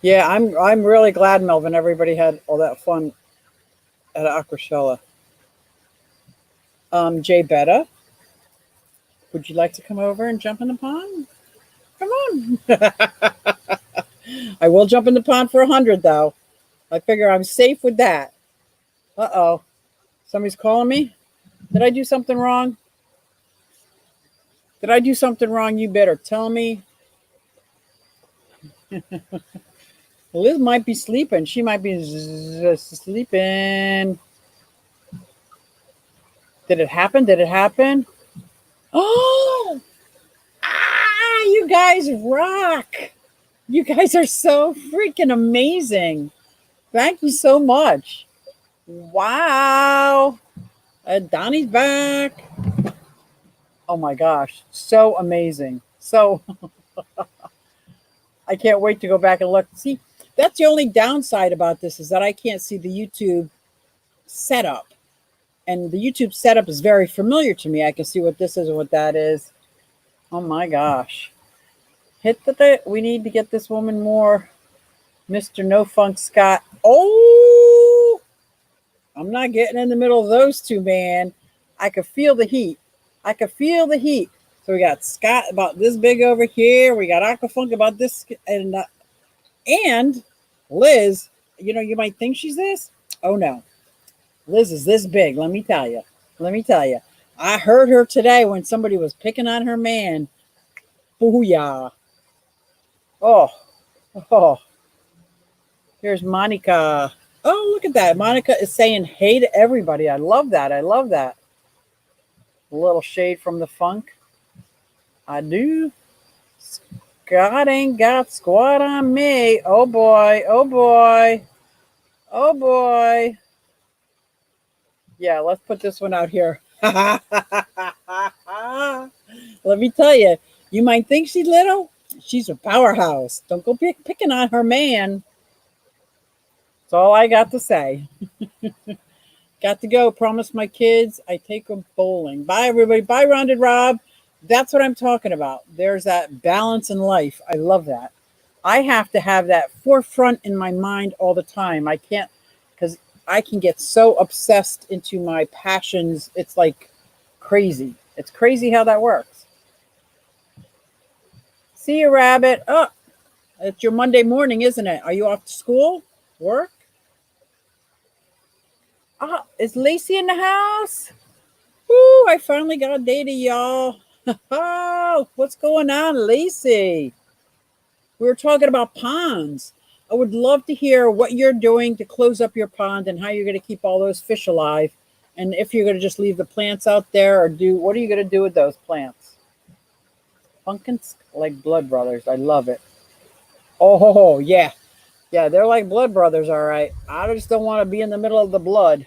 Yeah, I'm really glad, Melvin. Everybody had all that fun at Aquashella. Jay Betta, would you like to come over and jump in the pond? Come on. I will jump in the pond for 100, though. I figure I'm safe with that. Uh-oh. Somebody's calling me? Did I do something wrong? Did I do something wrong? You better tell me. Liz might be sleeping. She might be sleeping. Did it happen? Did it happen? Oh! Ah, you guys rock. You guys are so freaking amazing. Thank you so much. Wow. Donnie's back. Oh my gosh. So amazing. So I can't wait to go back and look. See, that's the only downside about this is that I can't see the YouTube setup. And the YouTube setup is very familiar to me. I can see what this is and what that is. Oh my gosh. Hit the we need to get this woman more. Mr. No Funk Scott. Oh, I'm not getting in the middle of those two, man. I could feel the heat. I could feel the heat. So we got Scott about this big over here. We got Aquafunk about this, and Liz. You know, you might think she's this. Oh no, Liz is this big. Let me tell you. Let me tell you. I heard her today when somebody was picking on her man. Booyah. Oh, oh. Here's Monica. Oh, look at that. Monica is saying hey to everybody. I love that. I love that. A little shade from the funk. I do. Scott ain't got squat on me. Oh boy. Oh boy. Oh boy. Yeah, let's put this one out here. Let me tell you, you might think she's little. She's a powerhouse. Don't go picking on her man. That's all I got to say. Got to go. Promise my kids I take them bowling. Bye, everybody. Bye, Rounded Rob. That's what I'm talking about. There's that balance in life. I love that. I have to have that forefront in my mind all the time. I can't, because I can get so obsessed into my passions. It's like crazy. It's crazy how that works. See you, Rabbit. Oh, it's your Monday morning, isn't it? Are you off to school? Work? Ah, is Lacey in the house? Woo, I finally got data, y'all. Oh, what's going on, Lacey? We were talking about ponds. I would love to hear what you're doing to close up your pond and how you're going to keep all those fish alive. And if you're going to just leave the plants out there or what are you going to do with those plants? Pumpkins like blood brothers. I love it. Oh, yeah. Yeah, they're like blood brothers, all right. I just don't want to be in the middle of the blood.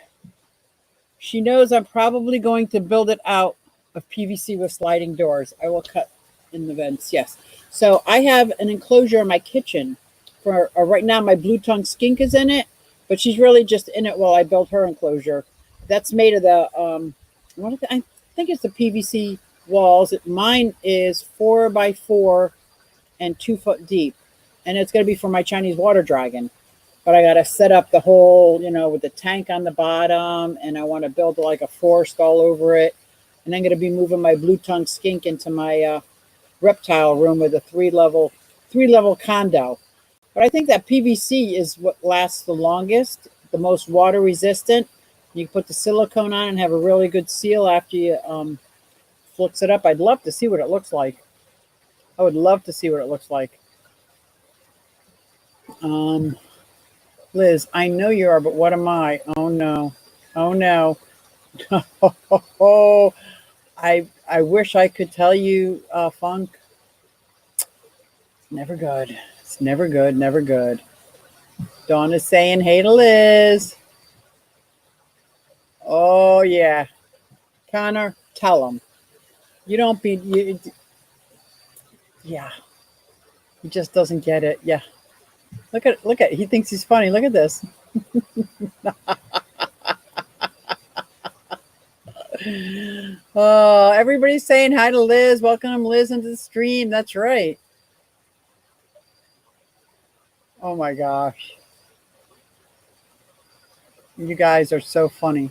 She knows I'm probably going to build it out of PVC with sliding doors. I will cut in the vents, yes. So I have an enclosure in my kitchen. For right now, my blue tongue skink is in it, but she's really just in it while I build her enclosure. That's made of the, I think it's the PVC walls. Mine is 4x4 and 2 foot deep. And it's going to be for my Chinese water dragon. But I got to set up the whole, with the tank on the bottom, and I want to build like a forest all over it. And I'm going to be moving my blue tongue skink into my reptile room with a three-level condo. But I think that PVC is what lasts the longest, the most water resistant. You can put the silicone on and have a really good seal after you fix it up. I'd love to see what it looks like. I would love to see what it looks like. Liz, I know you are, but what am I? Oh no. Oh no. Oh, I wish I could tell you, Funk. Never good. It's never good, never good. Dawn is saying hey to Liz. Oh yeah. Connor, tell him. You don't be yeah. He just doesn't get it. Yeah. Look at he thinks he's funny. Look at this. Oh, everybody's saying hi to Liz. Welcome Liz into the stream. That's right. Oh my gosh. You guys are so funny.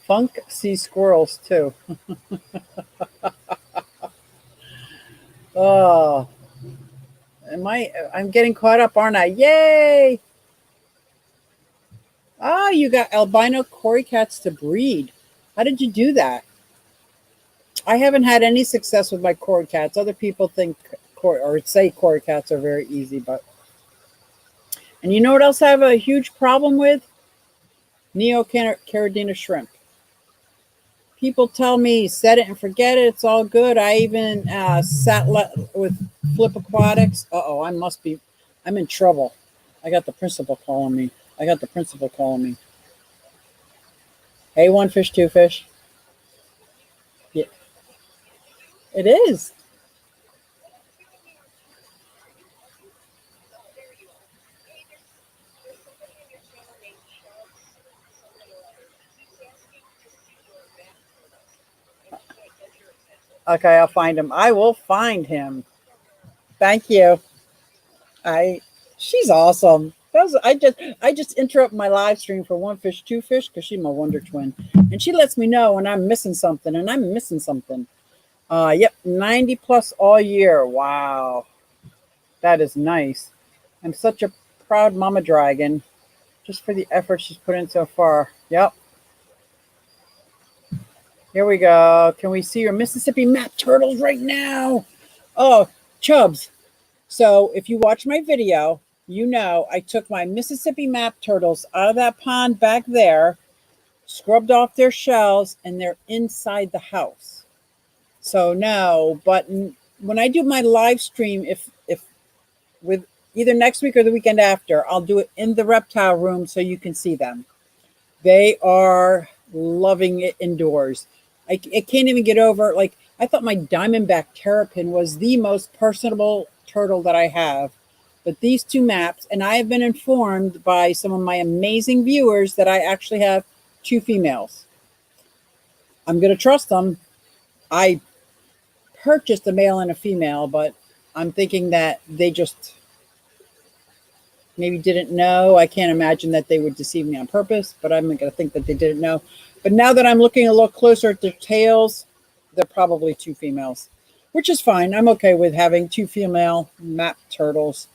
Funk sees squirrels too. Oh. I'm getting caught up, aren't I? Yay! Oh, you got albino cory cats to breed. How did you do that? I haven't had any success with my cory cats. Other people think or say cory cats are very easy, but. And you know what else I have a huge problem with? Neocaridina shrimp. People tell me set it and forget it. It's all good. I even sat with Flip Aquatics. Uh-oh, I'm in trouble. I got the principal calling me. Hey, one fish, two fish. Yeah, it is. Okay, I'll find him. I will find him. Thank you. She's awesome. I just interrupt my live stream for one fish, two fish, because she's my wonder twin, and she lets me know when I'm missing something, and I'm missing something. Yep, 90 plus all year. Wow, that is nice. I'm such a proud mama dragon, just for the effort she's put in so far. Yep. Here we go. Can we see your Mississippi map turtles right now? Oh, chubs. So if you watch my video, you know I took my Mississippi map turtles out of that pond back there, scrubbed off their shells, and they're inside the house. So no, but when I do my live stream, if with either next week or the weekend after, I'll do it in the reptile room so you can see them. They are loving it indoors. I can't even get over, like, I thought my diamondback terrapin was the most personable turtle that I have. But these two maps, and I have been informed by some of my amazing viewers that I actually have two females. I'm going to trust them. I purchased a male and a female, but I'm thinking that they just maybe didn't know. I can't imagine that they would deceive me on purpose, but I'm going to think that they didn't know. But now that I'm looking a little closer at their tails, they're probably two females, which is fine. I'm okay with having two female map turtles,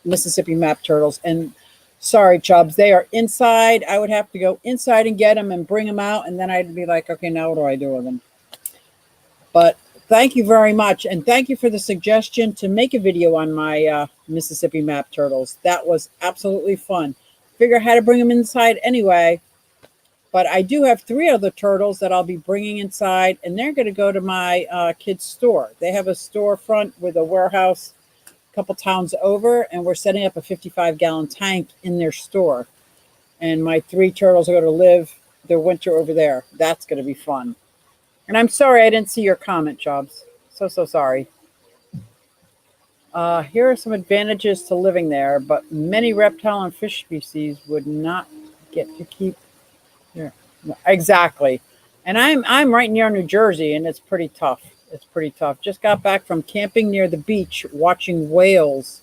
Mississippi map turtles. And sorry, Chubbs, they are inside. I would have to go inside and get them and bring them out. And then I'd be like, okay, now what do I do with them? But thank you very much. And thank you for the suggestion to make a video on my Mississippi map turtles. That was absolutely fun. Figure how to bring them inside anyway. But I do have 3 other turtles that I'll be bringing inside, and they're going to go to my kids' store. They have a storefront with a warehouse a couple towns over, and we're setting up a 55-gallon tank in their store. And my 3 turtles are going to live their winter over there. That's going to be fun. And I'm sorry I didn't see your comment, Jobs. So sorry. Here are some advantages to living there, but many reptile and fish species would not get to keep. Yeah, exactly. And I'm right near New Jersey, and it's pretty tough. It's pretty tough. Just got back from camping near the beach, watching whales.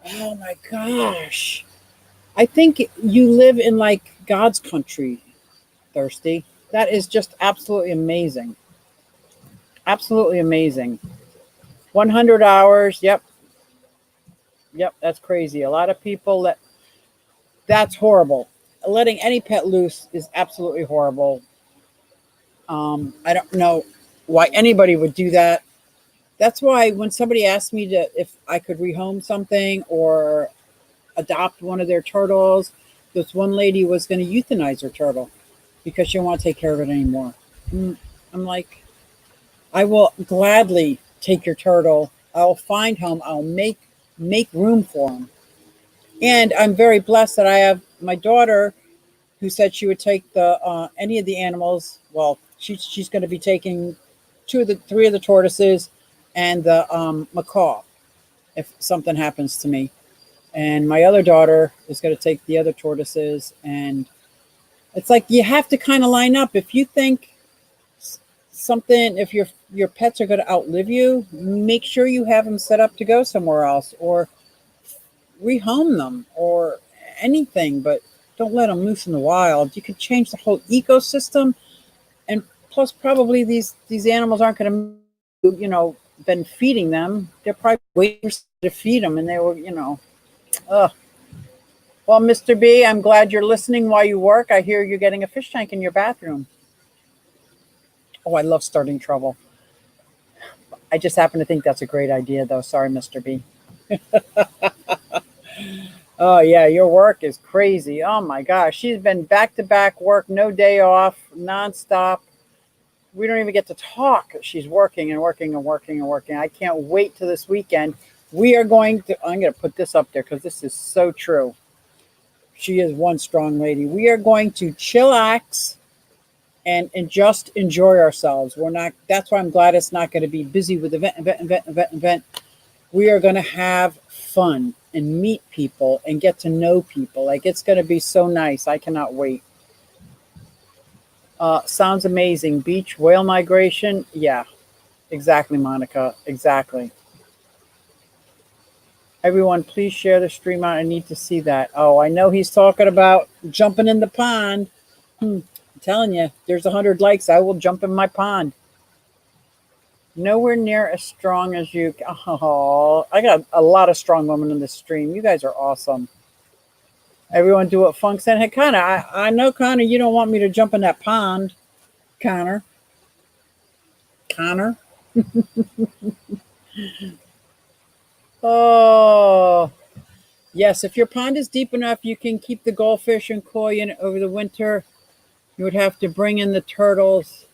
Oh my gosh! I think you live in like God's country, Thirsty. That is just absolutely amazing. Absolutely amazing. 100 hours. Yep. That's crazy. A lot of people that's horrible. Letting any pet loose is absolutely horrible. I don't know why anybody would do that. That's why when somebody asked me if I could rehome something or adopt one of their turtles, this one lady was going to euthanize her turtle because she didn't want to take care of it anymore. I'm like, I will gladly take your turtle. I'll find home. I'll make room for him. And I'm very blessed that I have my daughter who said she would take the any of the animals. Well, she's going to be taking 3 of the tortoises and the macaw if something happens to me. And my other daughter is going to take the other tortoises. And it's like you have to kind of line up. If you think something, if your pets are going to outlive you, make sure you have them set up to go somewhere else or rehome them or anything, but don't let them loose in the wild. You could change the whole ecosystem, and plus probably these animals aren't going to, been feeding them. They're probably waiting to feed them, and they were, ugh. Well, Mr. B, I'm glad you're listening while you work. I hear you're getting a fish tank in your bathroom. Oh, I love starting trouble. I just happen to think that's a great idea, though. Sorry, Mr. B. Oh, yeah, your work is crazy. Oh, my gosh. She's been back-to-back work, no day off, nonstop. We don't even get to talk. She's working and working and working and working. I can't wait till this weekend. I'm going to put this up there because this is so true. She is one strong lady. We are going to chillax and just enjoy ourselves. That's why I'm glad it's not going to be busy with event. We are going to have fun and meet people and get to know people. Like, it's going to be so nice. I cannot wait. Sounds amazing. Beach whale migration. Yeah, exactly, Monica. Exactly. Everyone, please share the stream out. I need to see that. Oh, I know he's talking about jumping in the pond. I'm telling you, there's 100 likes. I will jump in my pond. Nowhere near as strong as you. Oh, I got a lot of strong women in this stream. You guys are awesome. Everyone do what Funk said. Hey, Connor, I know, Connor, you don't want me to jump in that pond. Connor. Oh, yes. If your pond is deep enough, you can keep the goldfish and koi in over the winter. You would have to bring in the turtles.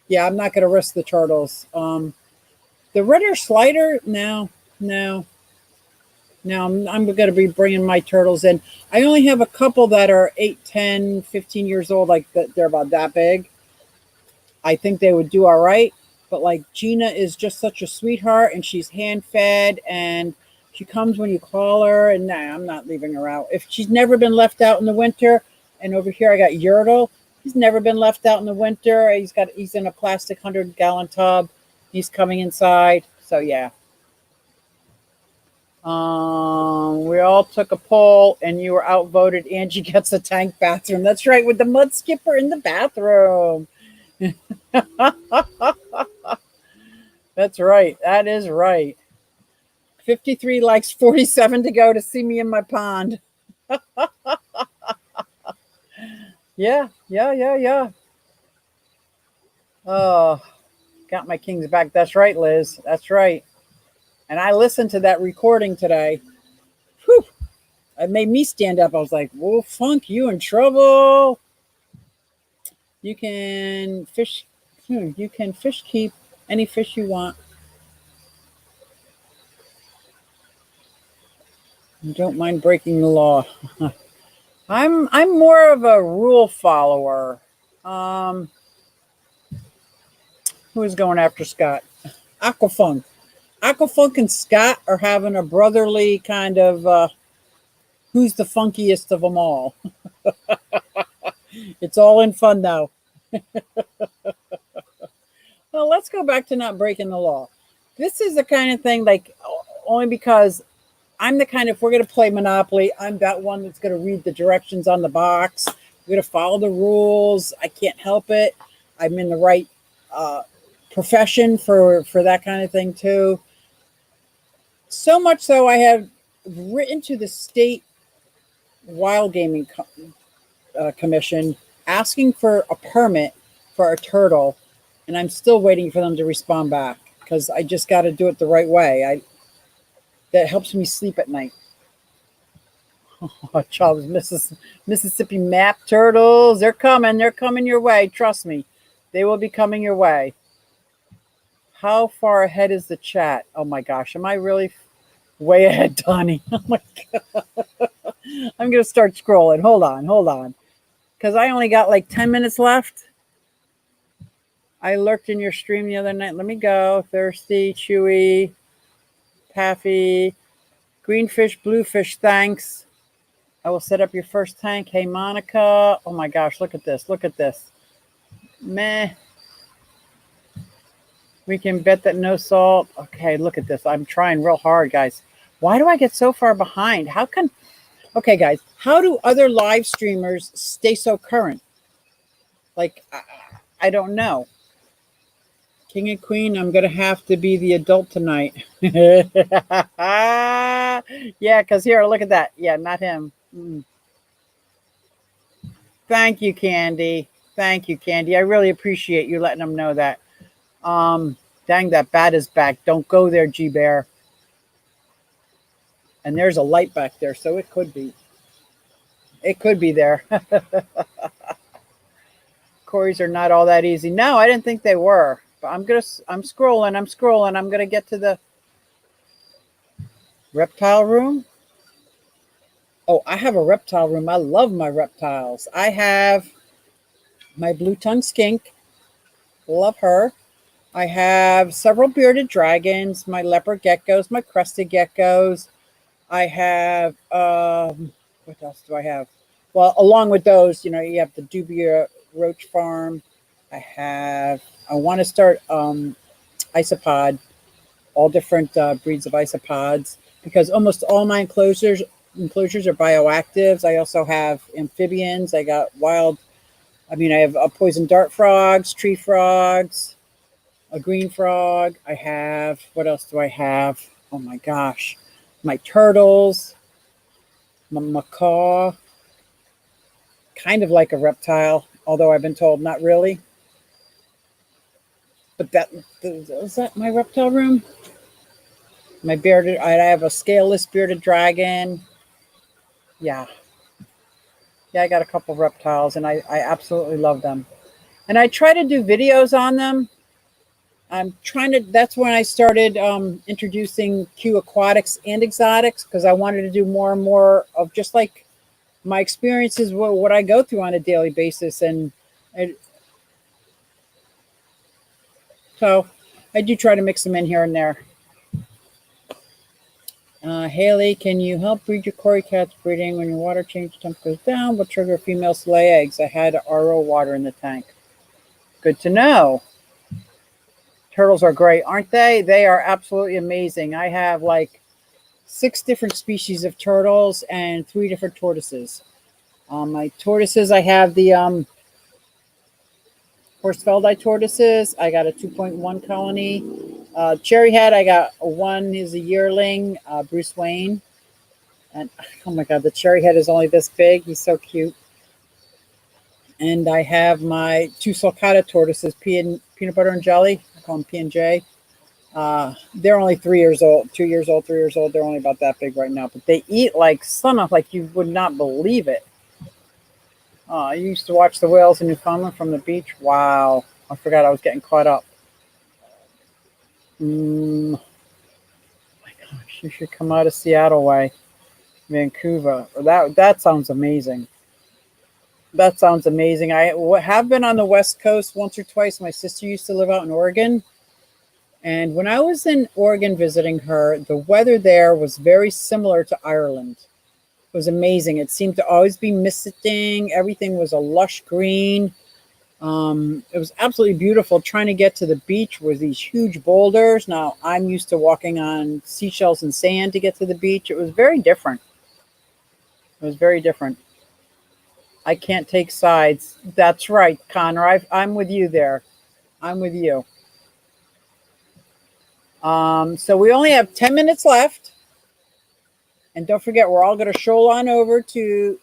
Yeah, I'm not going to risk the turtles. The redder slider, no. I'm going to be bringing my turtles in. I only have a couple that are 8, 10, 15 years old. Like they're about that big. I think they would do all right. But like Gina is just such a sweetheart, and she's hand fed, and she comes when you call her. And nah, I'm not leaving her out. If she's never been left out in the winter, and over here I got Yertle. He's never been left out in the winter. He's in a plastic 100-gallon tub. He's coming inside. So yeah. We all took a poll, and you were outvoted. Angie gets a tank bathroom. That's right, with the mud skipper in the bathroom. That's right. That is right. 53 likes, 47 to go to see me in my pond. Yeah. Oh, got my kings back. That's right, Liz. That's right. And I listened to that recording today. Whew. It made me stand up. I was like, whoa, Funk, you in trouble. You can fish. You can fish keep any fish you want. You don't mind breaking the law. I'm more of a rule follower. Who is going after Scott? Aquafunk. Aquafunk and Scott are having a brotherly kind of who's the funkiest of them all. It's all in fun now. Well, let's go back to not breaking the law. This is the kind of thing, like, only because I'm the kind of, if we're going to play Monopoly, I'm that one that's going to read the directions on the box. We're going to follow the rules. I can't help it. I'm in the right profession for that kind of thing too. So much so, I have written to the state wild gaming commission asking for a permit for a turtle, and I'm still waiting for them to respond back because I just got to do it the right way. That helps me sleep at night. Oh, Charles, Mississippi map turtles, they're coming your way. Trust me, they will be coming your way. How far ahead is the chat? Oh my gosh, am I really way ahead, Donnie? Oh my god. I'm going to start scrolling. Hold on. Because I only got like 10 minutes left. I lurked in your stream the other night. Let me go. Thirsty, Chewy, Taffy, Greenfish, Bluefish, thanks. I will set up your first tank. Hey, Monica. Oh my gosh, look at this. Meh. We can bet that no salt. Okay, look at this. I'm trying real hard, guys. Why do I get so far behind? Okay, guys, how do other live streamers stay so current? Like, I don't know. King and Queen, I'm going to have to be the adult tonight. Yeah, because here, look at that. Yeah, not him. Thank you, Candy. I really appreciate you letting them know that. Dang, that bat is back. Don't go there, G-Bear. And there's a light back there, so it could be. It could be there. Corys are not all that easy. No, I didn't think they were. But I'm scrolling. I'm gonna get to the reptile room. Oh, I have a reptile room. I love my reptiles. I have my blue-tongued skink. Love her. I have several bearded dragons, my leopard geckos, my crested geckos. I have what else do I have? Well, along with those, you have the Dubia roach farm. I want to start isopod, all different breeds of isopods, because almost all my enclosures are bioactives. I also have amphibians. I got I have poison dart frogs, tree frogs, a green frog. What else do I have? Oh my gosh. My turtles, my macaw, kind of like a reptile, although I've been told not really. But is that my reptile room? I have a scaleless bearded dragon. Yeah, I got a couple of reptiles, and I absolutely love them. And I try to do videos on them. That's when I started introducing Q aquatics and exotics, because I wanted to do more and more of just like my experiences, what I go through on a daily basis. And so I do try to mix them in here and there. Haley, can you help breed your Cory cats breeding when your water change temp goes down? What trigger females to lay eggs? I had RO water in the tank. Good to know. Turtles are great, aren't they? They are absolutely amazing. I have like 6 different species of turtles and 3 different tortoises. My tortoises, I have the Horsfeldi tortoises. I got a 2.1 colony. Cherry head, I got one is a yearling, Bruce Wayne. And oh my God, the cherry head is only this big. He's so cute. And I have my 2 sulcata tortoises, peanut butter and jelly. I call them P&J. They're only 3 years old, 2 years old, 3 years old. They're only about that big right now, but they eat like like you would not believe it. I used to watch the whales in Newfoundland from the beach. Wow. I forgot I was getting caught up. My gosh, you should come out of Seattle way, Vancouver. That sounds amazing. That sounds amazing. I have been on the West Coast once or twice. My sister used to live out in Oregon. And when I was in Oregon visiting her, the weather there was very similar to Ireland. It was amazing. It seemed to always be misting. Everything was a lush green. It was absolutely beautiful. Trying to get to the beach with these huge boulders. Now, I'm used to walking on seashells and sand to get to the beach. It was very different. It was very different. I can't take sides. That's right, Connor. I'm with you there. I'm with you. So we only have 10 minutes left. And don't forget, we're all going to stroll on over to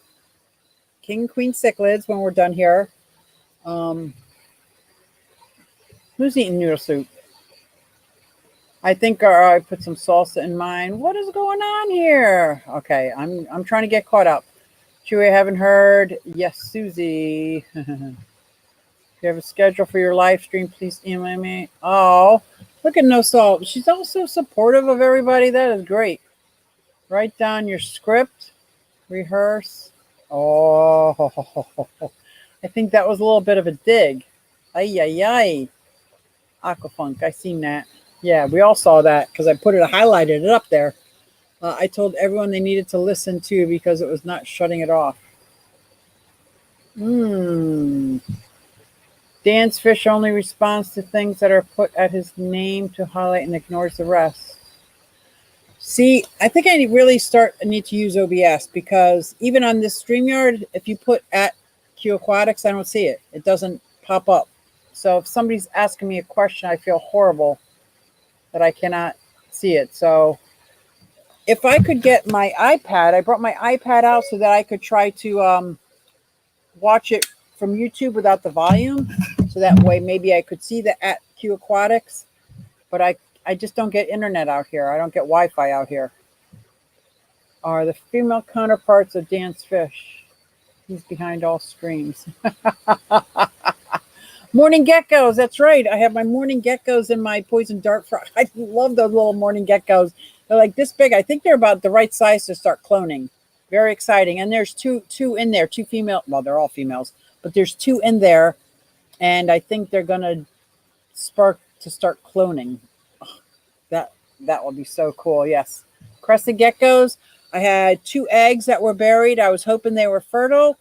King and Queen cichlids when we're done here. Who's eating noodle soup? I think I put some salsa in mine. What is going on here? Okay, I'm trying to get caught up. Chewy, I haven't heard. Yes, Suzy. If you have a schedule for your live stream, please email me. Oh, look at No Salt. She's also supportive of everybody. That is great. Write down your script. Rehearse. Oh, I think that was a little bit of a dig. Ay, ay, ay. Aquafunk, I seen that. Yeah, we all saw that because I highlighted it up there. I told everyone they needed to listen to because it was not shutting it off. Dan's fish only responds to things that are put at his name to highlight and ignores the rest. See, I think I need to use OBS because even on this StreamYard, if you put at Q Aquatics, I don't see it. It doesn't pop up. So if somebody's asking me a question, I feel horrible that I cannot see it. So if I could get my iPad, I brought my iPad out so that I could try to watch it from YouTube without the volume. So that way maybe I could see the at Q Aquatics. But I just don't get internet out here. I don't get Wi-Fi out here. Are the female counterparts of Dan's fish? He's behind all screens. Morning geckos. That's right. I have my morning geckos in my poison dart frog. I love those little morning geckos. They're like this big. I think they're about the right size to start cloning. Very exciting. And there's two in there, 2 female. Well, they're all females, but there's 2 in there. And I think they're going to spark to start cloning. That will be so cool. Yes. Crested geckos. I had 2 eggs that were buried. I was hoping they were fertile.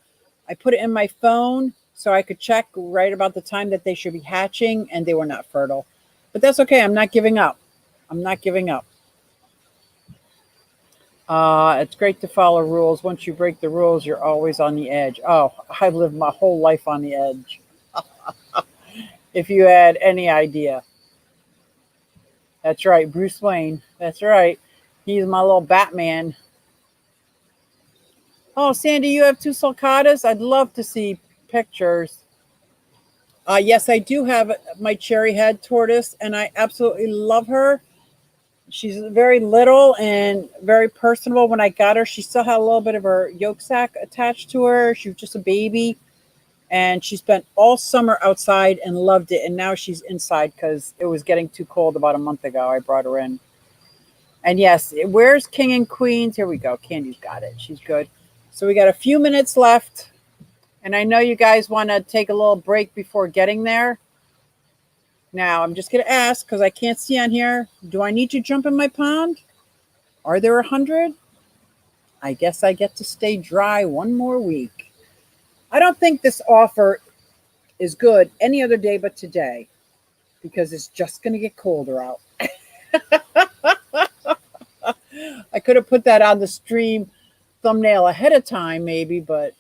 I put it in my phone so I could check right about the time that they should be hatching, and they were not fertile. But that's okay. I'm not giving up. I'm not giving up. It's great to follow rules. Once you break the rules, you're always on the edge. Oh, I lived my whole life on the edge. If you had any idea. That's right, Bruce Wayne. That's right. He's my little Batman. Oh, Sandy, you have 2 sulcatas? I'd love to see pictures. Yes, I do have my cherry head tortoise, and I absolutely love her. She's very little and very personable. When I got her, she still had a little bit of her yolk sac attached to her. She was just a baby. And she spent all summer outside and loved it. And now she's inside because it was getting too cold about a month ago. I brought her in. And yes, where's King and Queens? Here we go. Candy's got it. She's good. So we got a few minutes left. And I know you guys want to take a little break before getting there. Now, I'm just going to ask because I can't see on here. Do I need to jump in my pond? Are there 100? I guess I get to stay dry one more week. I don't think this offer is good any other day but today because it's just going to get colder out. I could have put that on the stream thumbnail ahead of time, maybe, but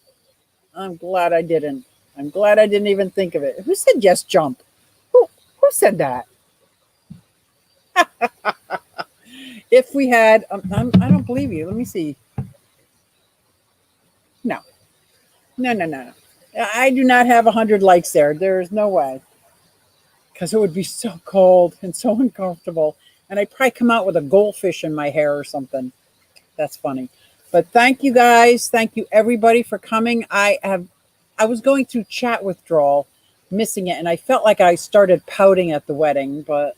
I'm glad I didn't. I'm glad I didn't even think of it. Who said yes, jump? Who said that? If we had, I don't believe you. Let me see. No, no. I do not have 100 likes there. There is no way. Because it would be so cold and so uncomfortable. And I'd probably come out with a goldfish in my hair or something. That's funny. But thank you guys. Thank you everybody for coming. I was going through chat withdrawal, missing it, and I felt like I started pouting at the wedding, but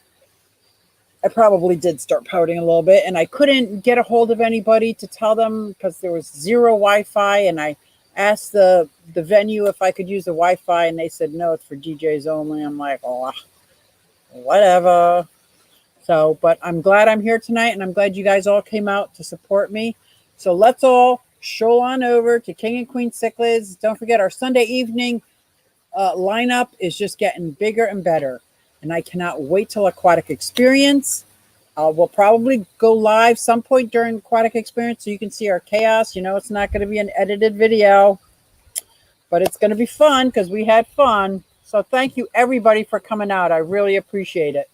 I probably did start pouting a little bit, and I couldn't get a hold of anybody to tell them because there was zero Wi-Fi, and I asked the venue if I could use the Wi-Fi, and they said no, it's for DJs only. I'm like, oh, whatever. So, but I'm glad I'm here tonight, and I'm glad you guys all came out to support me. So let's all stroll on over to King and Queen Cichlids. Don't forget our Sunday evening lineup is just getting bigger and better. And I cannot wait till Aquatic Experience. We'll probably go live some point during Aquatic Experience so you can see our chaos. You know, it's not going to be an edited video, but it's going to be fun because we had fun. So thank you everybody for coming out. I really appreciate it.